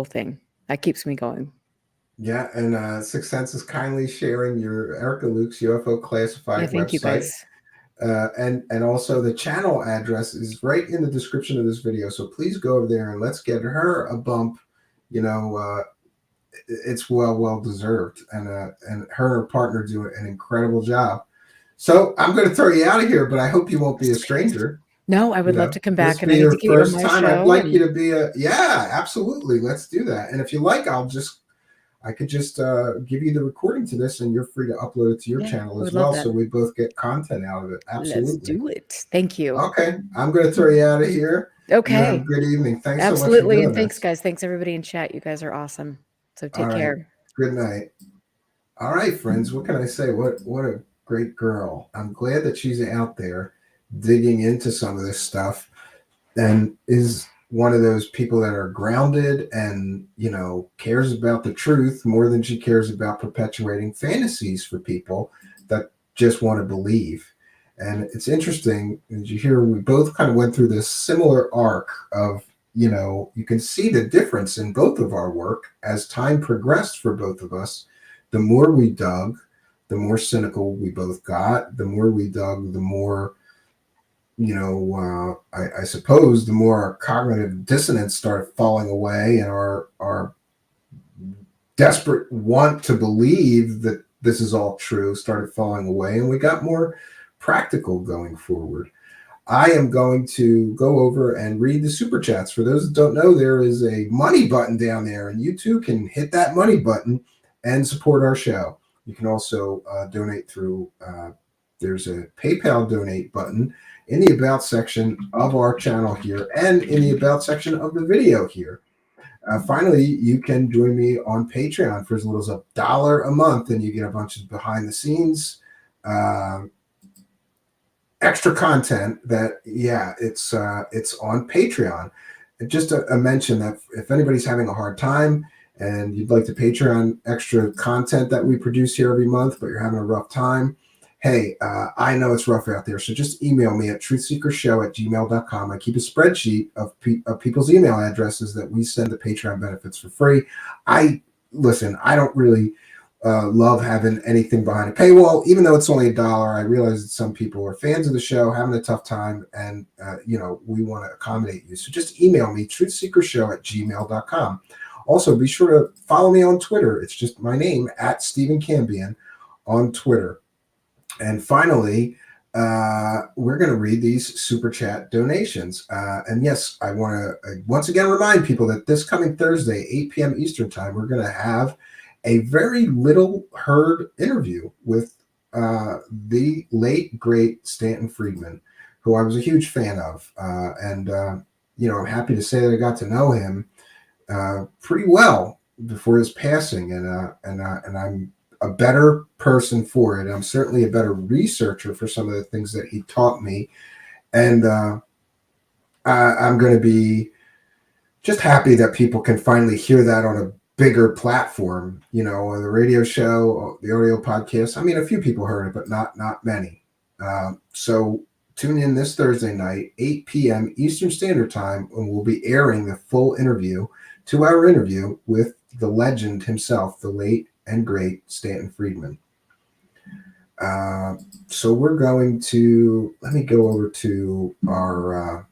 thing. That keeps me going. Yeah, and Sixth Sense is kindly sharing your Erika Lukes UFO Yeah, Classified thank you website. guys. And also the channel address is right in the description of this video. So please go over there and let's get her a bump. You know, it's well deserved, and her and her partner do an incredible job. So I'm going to throw you out of here, but I hope you won't be a stranger. No, I would love to come This back, and be I need to your get you on first my time. I'd show. like you And to be yeah, absolutely. Let's do that. And if you like, I could just give you the recording to this, and you're free to upload it to your yeah, channel I as would love well, that. so we both get content out of it. Let's Absolutely. do it. Thank you. Okay, I'm going to throw you out of here. You have a Okay. good evening. Thanks so much for Absolutely. doing And thanks, this. guys. Thanks, everybody in chat. You guys are awesome. So All take right. care. Good night. All right, friends. What can I say? What a great girl. I'm glad that she's out there digging into some of this stuff and is one of those people that are grounded and cares about the truth more than she cares about perpetuating fantasies for people that just want to believe. And it's interesting, as you hear, we both kind of went through this similar arc of you can see the difference in both of our work as time progressed for both of us. The more we dug, the more cynical we both got. The more we dug, the more I suppose the more our cognitive dissonance started falling away, and our desperate want to believe that this is all true started falling away, and we got more practical going forward. I am going to go over and read the super chats. For those that don't know, there is a money button down there, and you too can hit that money button and support our show. You can also donate through, there's a PayPal donate button in the About section of our channel here and in the About section of the video here. Finally, you can join me on Patreon for as little as $1 a month, and you get a bunch of behind the scenes extra content that it's on Patreon. And just a mention that if anybody's having a hard time and you'd like to Patreon extra content that we produce here every month, but you're having a rough time, hey, I know it's rough out there, so just email me at truthseekershow@gmail.com. I keep a spreadsheet of people's email addresses that we send the Patreon benefits for free. I don't really love having anything behind a paywall, even though it's only $1. I realize that some people are fans of the show, having a tough time, and we want to accommodate you. So just email me, truthseekershow@gmail.com. Also, be sure to follow me on Twitter. It's just my name, @StephenCambion on Twitter. And finally, we're going to read these super chat donations. And yes, I want to once again remind people that this coming Thursday, 8 p.m. Eastern time, we're going to have a very little heard interview with the late, great Stanton Friedman, who I was a huge fan of. I'm happy to say that I got to know him pretty well before his passing. And I'm a better person for it. I'm certainly a better researcher for some of the things that he taught me. And I'm going to be just happy that people can finally hear that on a bigger platform, on the radio show, the audio podcast. I mean, a few people heard it, but not many. So tune in this Thursday night, 8 p.m. Eastern Standard Time, and we'll be airing the full interview, 2-hour interview with the legend himself, the late and great Stanton Friedman. So we're going to, let me go over to our,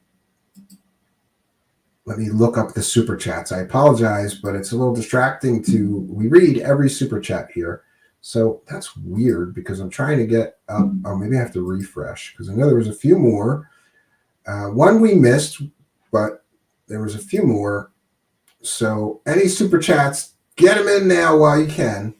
let me look up the super chats. I apologize, but it's a little distracting we read every super chat here. So that's weird because I'm trying to get up. Oh, maybe I have to refresh because I know there was a few more. One we missed, but there was a few more. So any super chats, get them in now while you can.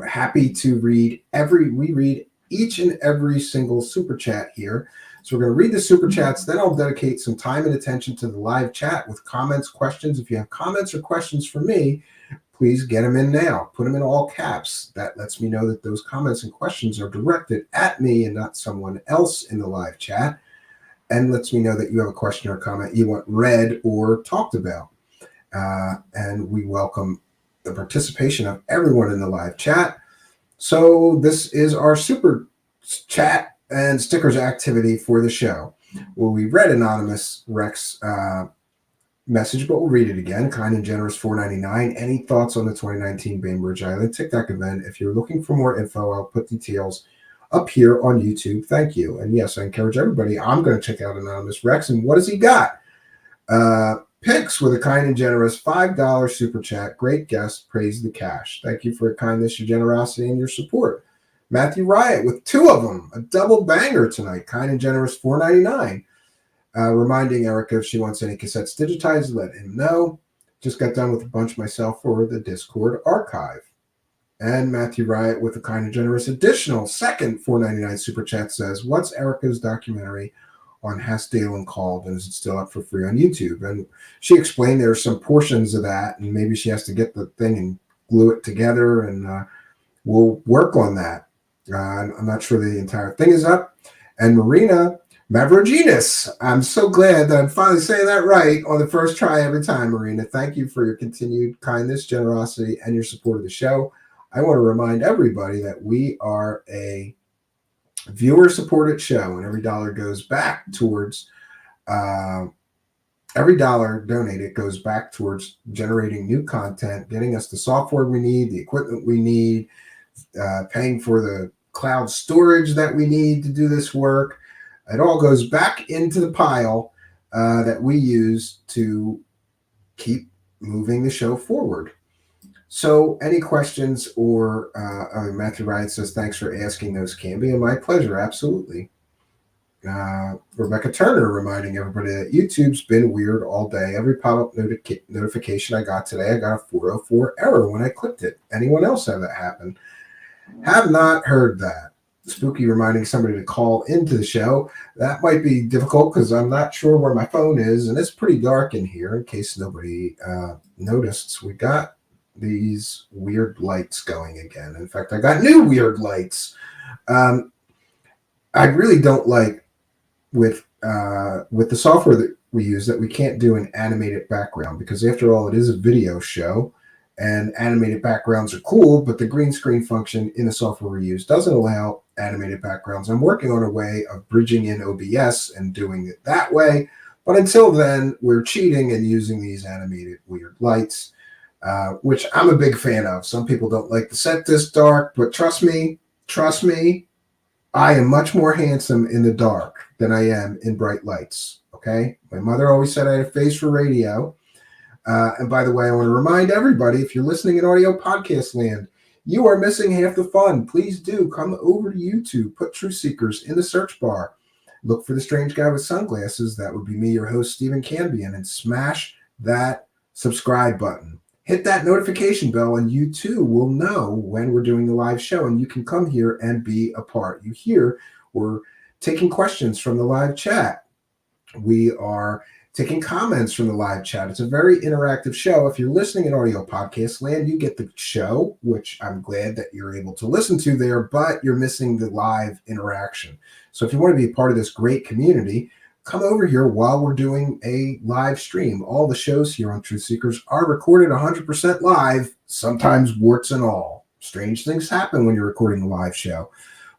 Happy to read we read each and every single super chat here. So we're going to read the super chats, then I'll dedicate some time and attention to the live chat with comments, questions. If you have comments or questions for me, please get them in now. Put them in all caps. That lets me know that those comments and questions are directed at me and not someone else in the live chat, and lets me know that you have a question or comment you want read or talked about. And we welcome the participation of everyone in the live chat. So this is our super chat and stickers activity for the show. Well, we read Anonymous Rex message, but we'll read it again. Kind and generous $4.99. Any thoughts on the 2019 Bainbridge Island Tic Tac event? If you're looking for more info, I'll put details up here on YouTube. Thank you. And yes, I encourage everybody. I'm going to check out Anonymous Rex. And what does he got? Picks with a kind and generous $5 super chat. Great guest. Praise the cash. Thank you for your kindness, your generosity, and your support. Matthew Riot with 2 of them. A double banger tonight. Kind and generous $4.99. Reminding Erika if she wants any cassettes digitized, let him know. Just got done with a bunch myself for the Discord archive. And Matthew Riot with a kind and generous additional second $4.99 super chat says, what's Erika's documentary on Hasdalen called, and is it still up for free on YouTube? And she explained there are some portions of that, and maybe she has to get the thing and glue it together, and we'll work on that. I'm not sure the entire thing is up. And Marina Mavroginis, I'm so glad that I'm finally saying that right on the first try every time, Marina. Thank you for your continued kindness, generosity, and your support of the show. I want to remind everybody that we are a viewer-supported show, and every dollar goes back towards every dollar donated goes back towards generating new content, getting us the software we need, the equipment we need, paying for the cloud storage that we need to do this work. It all goes back into the pile that we use to keep moving the show forward. So any questions or Matthew Ryan says, thanks for asking those, Camby, and my pleasure, absolutely. Rebecca Turner reminding everybody that YouTube's been weird all day. Every pop-up notification I got today, I got a 404 error when I clicked it. Anyone else have that happen? Have not heard that. Spooky reminding somebody to call into the show. That might be difficult because I'm not sure where my phone is, and it's pretty dark in here. In case nobody noticed, we got these weird lights going again. In fact, I got new weird lights. I really don't like with the software that we use that we can't do an animated background, because after all, it is a video show. And animated backgrounds are cool, but the green screen function in the software we use doesn't allow animated backgrounds. I'm working on a way of bridging in OBS and doing it that way. But until then, we're cheating and using these animated weird lights, which I'm a big fan of. Some people don't like the set this dark, but trust me, I am much more handsome in the dark than I am in bright lights. Okay? My mother always said I had a face for radio. And by the way, I want to remind everybody, if you're listening in audio podcast land, you are missing half the fun. Please do come over to YouTube, put Truthseekers in the search bar. Look for the strange guy with sunglasses. That would be me, your host, Stephen Cambian, and smash that subscribe button. Hit that notification bell, and you too will know when we're doing the live show, and you can come here and be a part. You hear we're taking questions from the live chat. We are taking comments from the live chat. It's a very interactive show. If you're listening in audio podcast land, you get the show, which I'm glad that you're able to listen to there, but you're missing the live interaction. So if you want to be a part of this great community, come over here while we're doing a live stream. All the shows here on Truthseekers are recorded 100% live, sometimes warts and all. Strange things happen when you're recording a live show.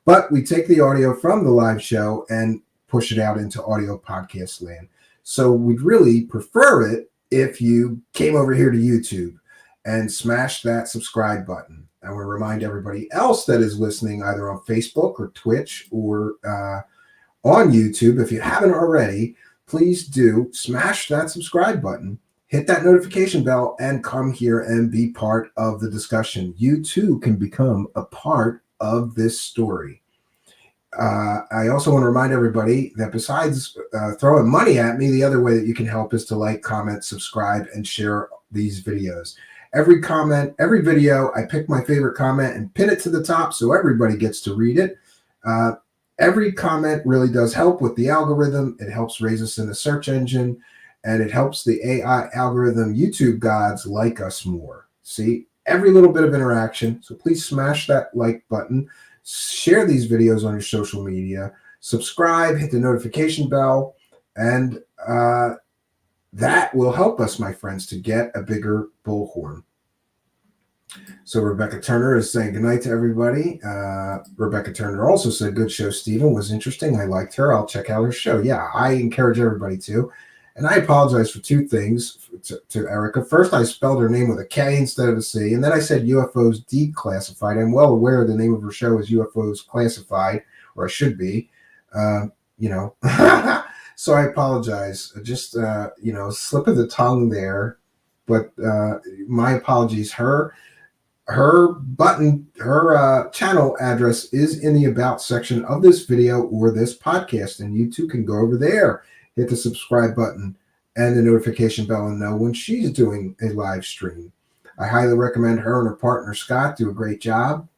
But we take the audio from the live show and push it out into audio podcast land. So we'd really prefer it if you came over here to YouTube and smashed that subscribe button. I want to remind everybody else that is listening either on Facebook or Twitch or on YouTube, if you haven't already, please do smash that subscribe button, hit that notification bell, and come here and be part of the discussion. You too can become a part of this story. I also want to remind everybody that besides throwing money at me, the other way that you can help is to like, comment, subscribe, and share these videos. Every comment, every video, I pick my favorite comment and pin it to the top so everybody gets to read it. Every comment really does help with the algorithm. It helps raise us in the search engine, and it helps the AI algorithm, YouTube gods, like us more. See, every little bit of interaction. So please smash that like button, share these videos on your social media, subscribe, hit the notification bell, and that will help us, my friends, to get a bigger bullhorn. So Rebecca Turner is saying goodnight to everybody. Rebecca Turner also said, good show, Stephen. Was interesting. I liked her. I'll check out her show. Yeah, I encourage everybody to. And I apologize for two things to Erika. First, I spelled her name with a K instead of a C. And then I said UFOs Declassified. I'm well aware the name of her show is UFOs Classified, or I should be. So I apologize. Just, slip of the tongue there. But my apologies. Her channel address is in the About section of this video or this podcast, and you too can go over there, hit the subscribe button and the notification bell and know when she's doing a live stream. I highly recommend her and her partner Scott do a great job.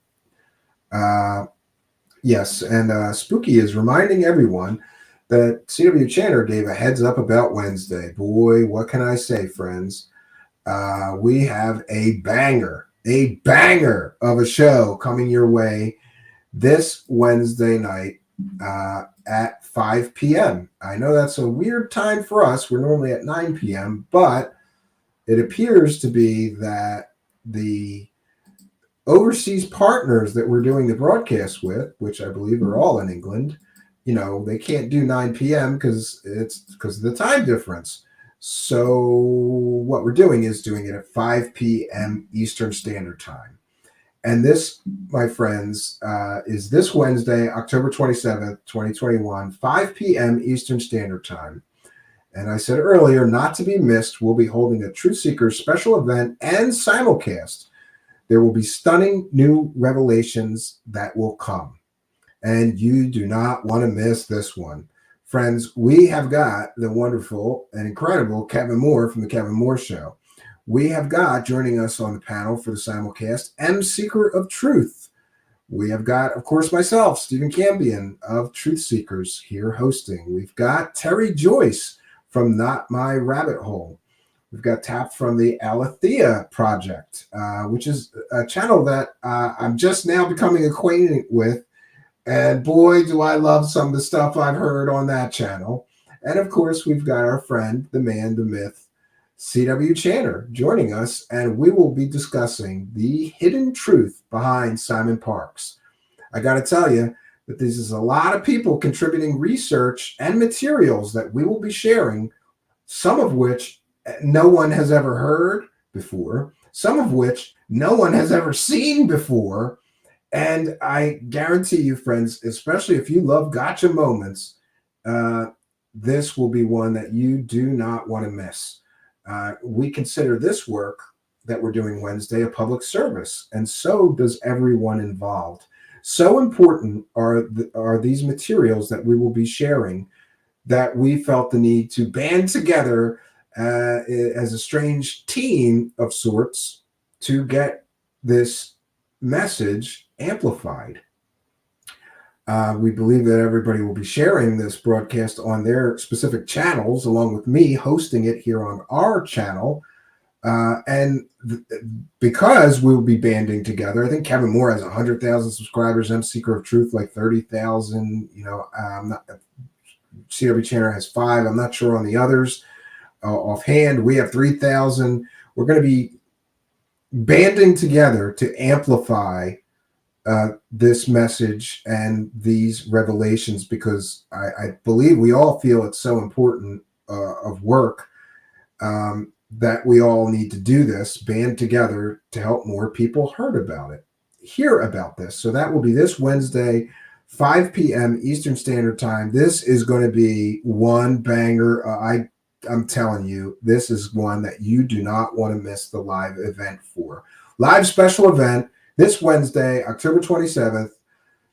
Yes, and Spooky is reminding everyone that CW Channer gave a heads up about Wednesday. Boy, what can I say, friends? We have a banger of a show coming your way this Wednesday night at 5 p.m. I know that's a weird time for us. We're normally at 9 p.m., but it appears to be that the overseas partners that we're doing the broadcast with, which I believe are all in England, they can't do 9 p.m. because of the time difference. So what we're doing is doing it at 5 p.m. Eastern Standard Time. And this, my friends, is this Wednesday, October 27th, 2021, 5 p.m. Eastern Standard Time. And I said earlier, not to be missed, we'll be holding a Truthseekers special event and simulcast. There will be stunning new revelations that will come. And you do not want to miss this one. Friends, we have got the wonderful and incredible Kevin Moore from The Kevin Moore Show. We have got, joining us on the panel for the simulcast, M. Seeker of Truth. We have got, of course, myself, Stephen Cambion of Truthseekers here hosting. We've got Terry Joyce from Not My Rabbit Hole. We've got Tap from the Alethea Project, which is a channel that I'm just now becoming acquainted with. And boy, do I love some of the stuff I've heard on that channel. And of course, we've got our friend, the man, the myth, CW Channer, joining us. And we will be discussing the hidden truth behind Simon Parkes. I got to tell you that this is a lot of people contributing research and materials that we will be sharing, some of which no one has ever heard before, some of which no one has ever seen before. And I guarantee you, friends, especially if you love gotcha moments, this will be one that you do not want to miss. We consider this work that we're doing Wednesday a public service, and so does everyone involved. So important are these materials that we will be sharing that we felt the need to band together as a strange team of sorts to get this message amplified. We believe that everybody will be sharing this broadcast on their specific channels, along with me hosting it here on our channel. Because we'll be banding together, I think Kevin Moore has 100,000 subscribers. M. Seeker of Truth like 30,000. CW Channer has 5. I'm not sure on the others offhand. We have 3,000. We're going to be banding together to amplify this message and these revelations, because I believe we all feel it's so important of work that we all need to do this, band together to help more people hear about this. So that will be this Wednesday, 5 p.m. Eastern Standard Time. This is going to be one banger. I'm telling you, this is one that you do not want to miss the live event for. Live special event this Wednesday, October 27th,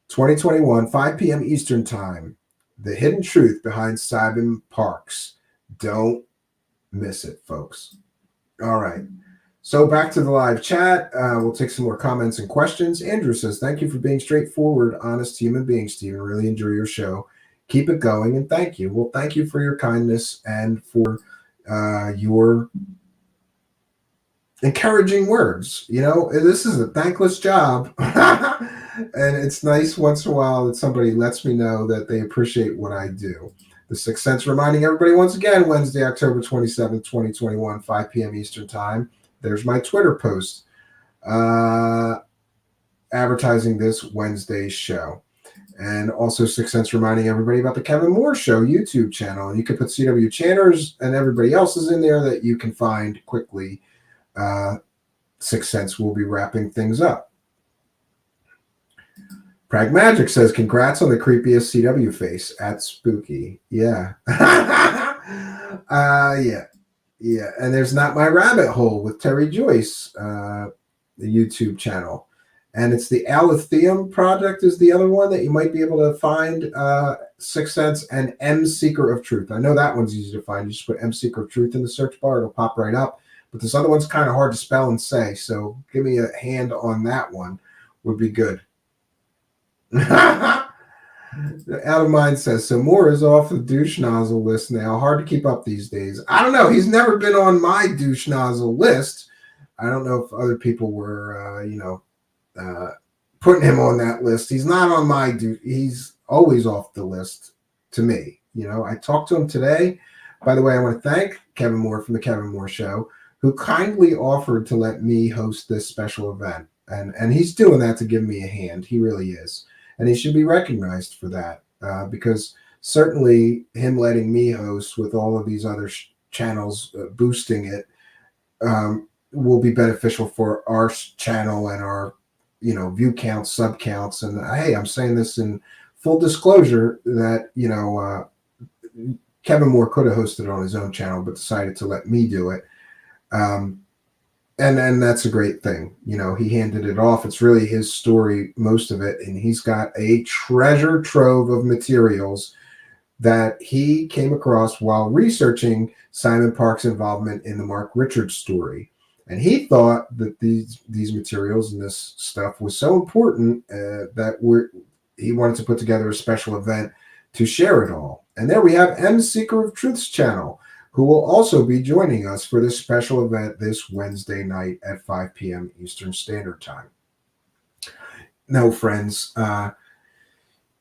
2021, 5 p.m. Eastern Time. The hidden truth behind Simon Parkes. Don't miss it, folks. All right. So back to the live chat. We'll take some more comments and questions. Andrew says, thank you for being straightforward, honest human being, Stephen. Really enjoy your show. Keep it going, and thank you. Well, thank you for your kindness and for your encouraging words. You know, this is a thankless job. And it's nice once in a while that somebody lets me know that they appreciate what I do. The Sixth Sense reminding everybody once again, Wednesday, October 27th, 2021, 5 p.m. Eastern Time. There's my Twitter post advertising this Wednesday's show. And also Sixth Sense reminding everybody about the Kevin Moore Show YouTube channel. And you can put CW Channers and everybody else's in there that you can find quickly. Sixth Sense will be wrapping things up. Pragmagic says, congrats on the creepiest CW face at Spooky. Yeah. Yeah. And there's Not My Rabbit Hole with Terry Joyce, the YouTube channel. And it's the Aletheum Project is the other one that you might be able to find, Sixth Sense, and M Seeker of Truth. I know that one's easy to find. You just put M Seeker of Truth in the search bar. It'll pop right up. But this other one's kind of hard to spell and say. So give me a hand on that one would be good. Out of Mind says, so Moore is off the douche nozzle list now. Hard to keep up these days. I don't know. He's never been on my douche nozzle list. I don't know if other people were, putting him on that list. He's not on my douche. He's always off the list to me. You know, I talked to him today. By the way, I want to thank Kevin Moore from the Kevin Moore Show, who kindly offered to let me host this special event. And he's doing that to give me a hand. He really is. And he should be recognized for that, because certainly him letting me host with all of these other channels boosting it will be beneficial for our channel and our, view counts, sub counts. And hey, I'm saying this in full disclosure that, Kevin Moore could have hosted on his own channel, but decided to let me do it. And that's a great thing. He handed it off. It's really his story, most of it. And he's got a treasure trove of materials that he came across while researching Simon Park's involvement in the Mark Richards story. And he thought that these materials and this stuff was so important that he wanted to put together a special event to share it all. And there we have M Seeker of Truth's channel, who will also be joining us for this special event this Wednesday night at 5 p.m. Eastern Standard Time. Now, friends,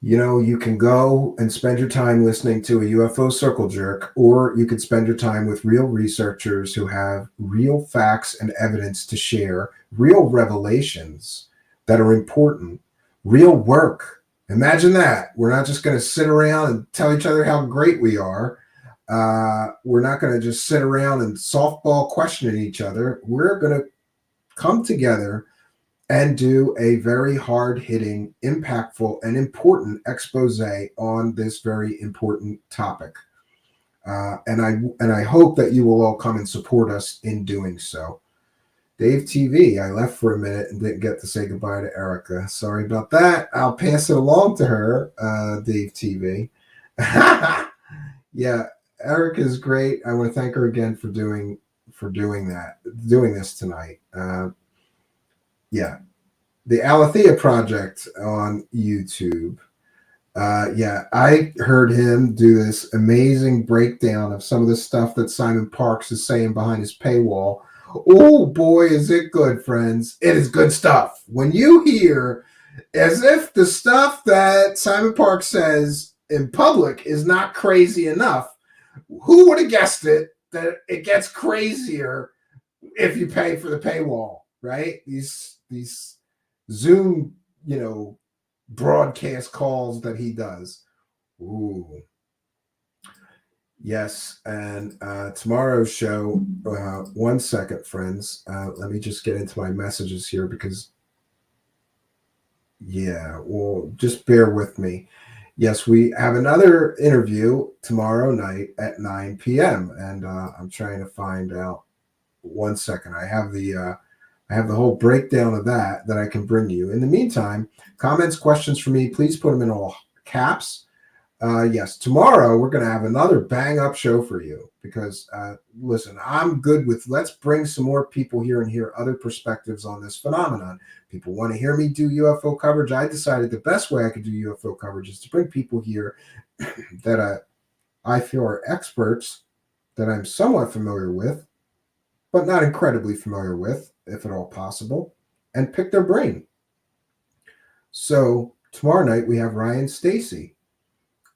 you can go and spend your time listening to a UFO circle jerk, or you could spend your time with real researchers who have real facts and evidence to share, real revelations that are important, real work. Imagine that. We're not just going to sit around and tell each other how great we are. We're not going to just sit around and softball question each other. We're going to come together and do a very hard-hitting, impactful, and important expose on this very important topic. And I hope that you will all come and support us in doing so. Dave TV, I left for a minute and didn't get to say goodbye to Erika. Sorry about that. I'll pass it along to her, Dave TV. Yeah, Erika is great. I want to thank her again for doing this tonight. Yeah. The Aletheia Project on YouTube. I heard him do this amazing breakdown of some of the stuff that Simon Parks is saying behind his paywall. Oh boy, is it good, friends. It is good stuff. When you hear as if the stuff that Simon Parks says in public is not crazy enough, who would have guessed it that it gets crazier if you pay for the paywall, right? These Zoom, broadcast calls that he does. Ooh. Yes, and tomorrow's show, 1 second, friends. Let me just get into my messages here because, just bear with me. Yes, we have another interview tomorrow night at 9 p.m. And I'm trying to find out. 1 second. I have the whole breakdown of that I can bring you. In the meantime, comments, questions for me, please put them in all caps. Yes, tomorrow we're going to have another bang up show for you because, listen, I'm good with let's bring some more people here and hear other perspectives on this phenomenon. People want to hear me do UFO coverage. I decided the best way I could do UFO coverage is to bring people here that I feel are experts that I'm somewhat familiar with, but not incredibly familiar with, if at all possible, and pick their brain. So tomorrow night we have Ryan Stacy.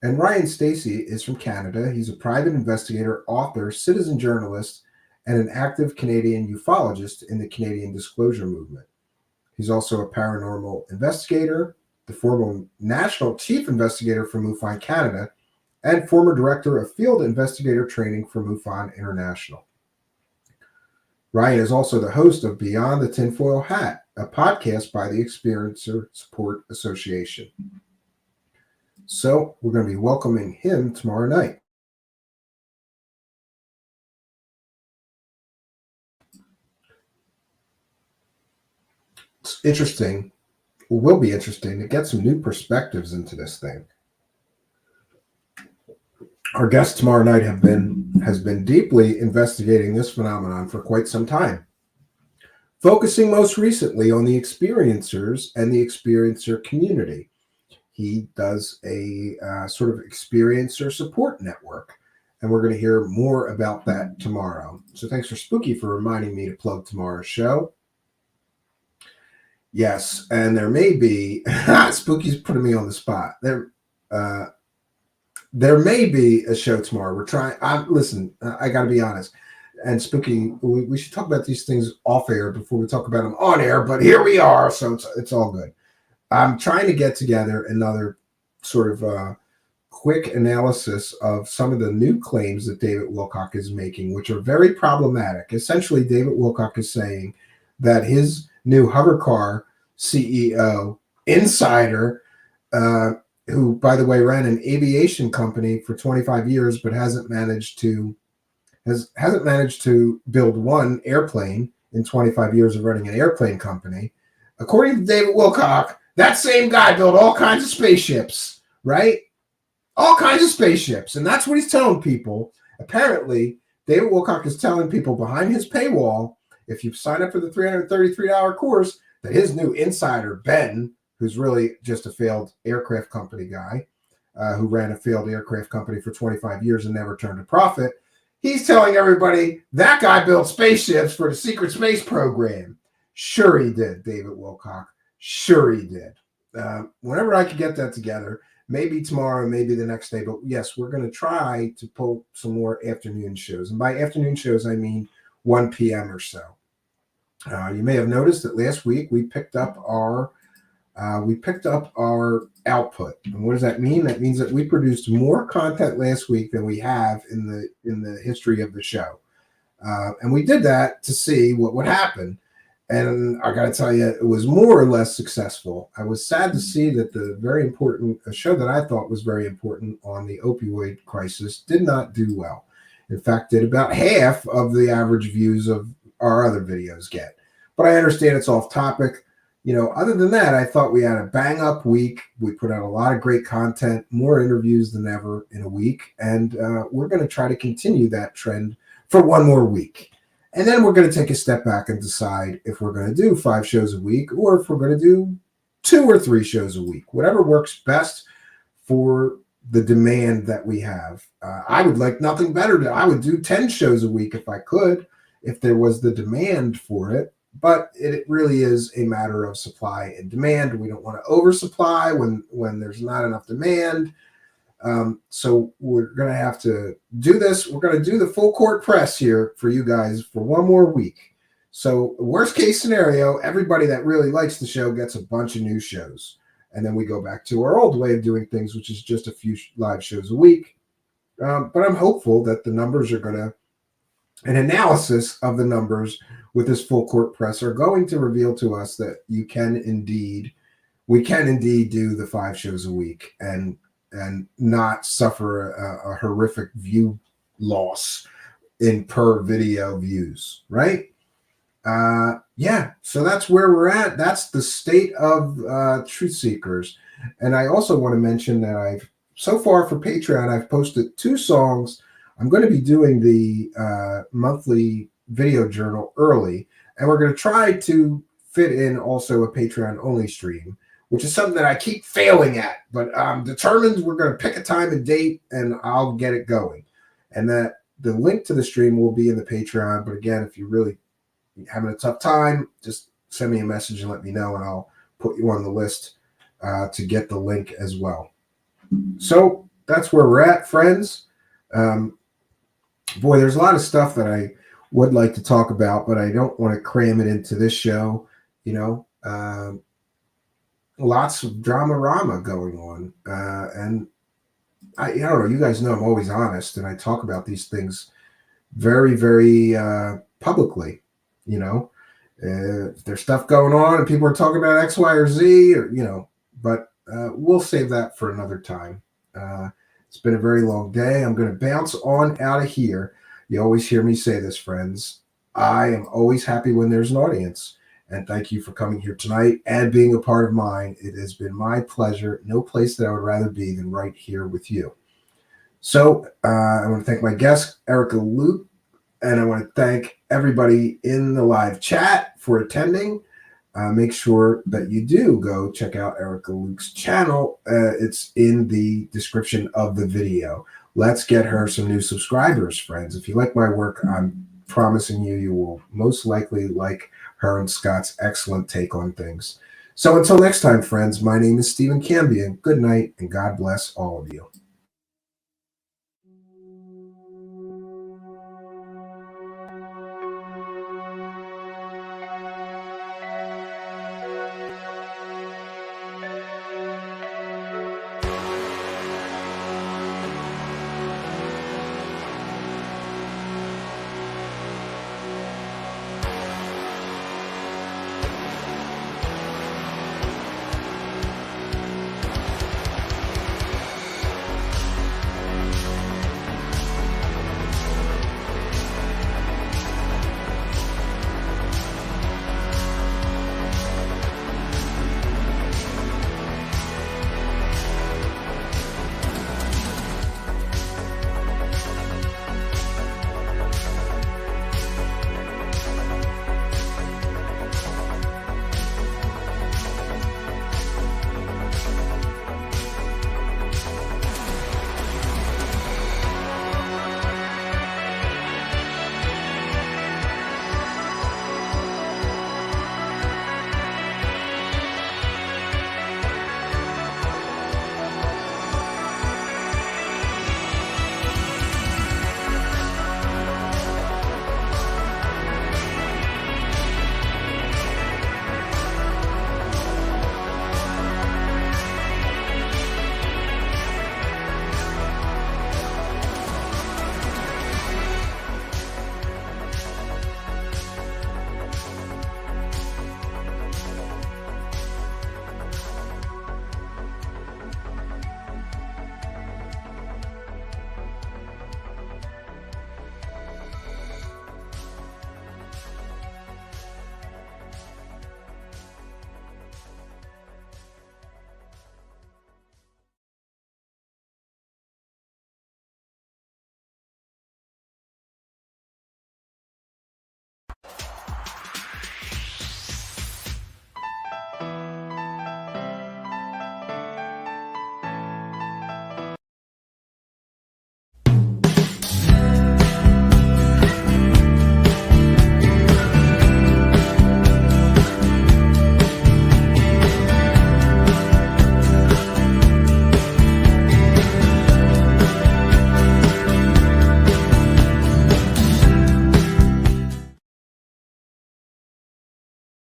And Ryan Stacy is from Canada. He's a private investigator, author, citizen journalist, and an active Canadian ufologist in the Canadian disclosure movement. He's also a paranormal investigator, the former national chief investigator for MUFON Canada, and former director of field investigator training for MUFON International. Ryan is also the host of Beyond the Tinfoil Hat, a podcast by the Experiencer Support Association. So we're going to be welcoming him tomorrow night. It's interesting, or will be interesting, to get some new perspectives into this thing. Our guest tomorrow night has been deeply investigating this phenomenon for quite some time, focusing most recently on the experiencers and the experiencer community. He does a sort of experiencer support network, and we're going to hear more about that tomorrow. So thanks for Spooky for reminding me to plug tomorrow's show. Yes, and there may be Spooky's putting me on the spot. There may be a show tomorrow. We're trying. Listen, I got to be honest. And Spooky, we should talk about these things off air before we talk about them on air. But here we are, so it's all good. I'm trying to get together another sort of quick analysis of some of the new claims that David Wilcock is making, which are very problematic. Essentially, David Wilcock is saying that his new hover car CEO, insider, who, by the way, ran an aviation company for 25 years, but hasn't managed to build one airplane in 25 years of running an airplane company. According to David Wilcock, that same guy built all kinds of spaceships, right? All kinds of spaceships. And that's what he's telling people. Apparently, David Wilcock is telling people behind his paywall, if you sign up for the $333 course, that his new insider, Ben, who's really just a failed aircraft company guy, who ran a failed aircraft company for 25 years and never turned a profit, he's telling everybody that guy built spaceships for the secret space program. Sure he did, David Wilcock. Sure he did. Whenever I could get that together, maybe tomorrow, maybe the next day. But yes, we're going to try to pull some more afternoon shows. And by afternoon shows, I mean 1 p.m. or so. You may have noticed that last week we picked up our output. And what does that mean? That means that we produced more content last week than we have in the history of the show. And we did that to see what would happen. And I got to tell you, it was more or less successful. I was sad to see that the very important show that I thought was very important on the opioid crisis did not do well. In fact, did about half of the average views of our other videos get. But I understand it's off topic. You know, other than that, I thought we had a bang up week. We put out a lot of great content, more interviews than ever in a week. And we're going to try to continue that trend for one more week. And then we're going to take a step back and decide if we're going to do 5 shows a week or if we're going to do 2 or 3 shows a week, whatever works best for the demand that we have. I would like nothing better. I would do 10 shows a week if I could, if there was the demand for it. But it really is a matter of supply and demand. We don't want to oversupply when there's not enough demand. So we're going to have to do this. We're going to do the full court press here for you guys for one more week. So worst case scenario, everybody that really likes the show gets a bunch of new shows. And then we go back to our old way of doing things, which is just a few live shows a week. But I'm hopeful that the numbers are going to, an analysis of the numbers with this full court press are going to reveal to us that we can indeed do the 5 shows a week and not suffer a horrific view loss in per video views, right? Yeah, so that's where we're at. That's the state of Truthseekers. And I also want to mention that I've so far for Patreon, I've posted 2 songs. I'm going to be doing the monthly video journal early, and we're going to try to fit in also a Patreon only stream, which is something that I keep failing at. But I'm determined we're going to pick a time and date, and I'll get it going. And that the link to the stream will be in the Patreon. But again, if you're really having a tough time, just send me a message and let me know, and I'll put you on the list to get the link as well. So that's where we're at, friends. Boy, there's a lot of stuff that I would like to talk about, but I don't want to cram it into this show. You know, lots of drama going on, and I don't know. You guys know I'm always honest, and I talk about these things very, very publicly. You know, if there's stuff going on and people are talking about X, Y, or Z, or but we'll save that for another time. It's been a very long day. I'm going to bounce on out of here. You always hear me say this, friends. I am always happy when there's an audience. And thank you for coming here tonight and being a part of mine. It has been my pleasure. No place that I would rather be than right here with you. So I want to thank my guest, Erika Lukes, and I want to thank everybody in the live chat for attending. Make sure that you do go check out Erika Lukes' channel. It's in the description of the video. Let's get her some new subscribers, friends. If you like my work, I'm promising you will most likely like her and Scott's excellent take on things. So until next time, friends, my name is Stephen Cambion. Good night, and God bless all of you.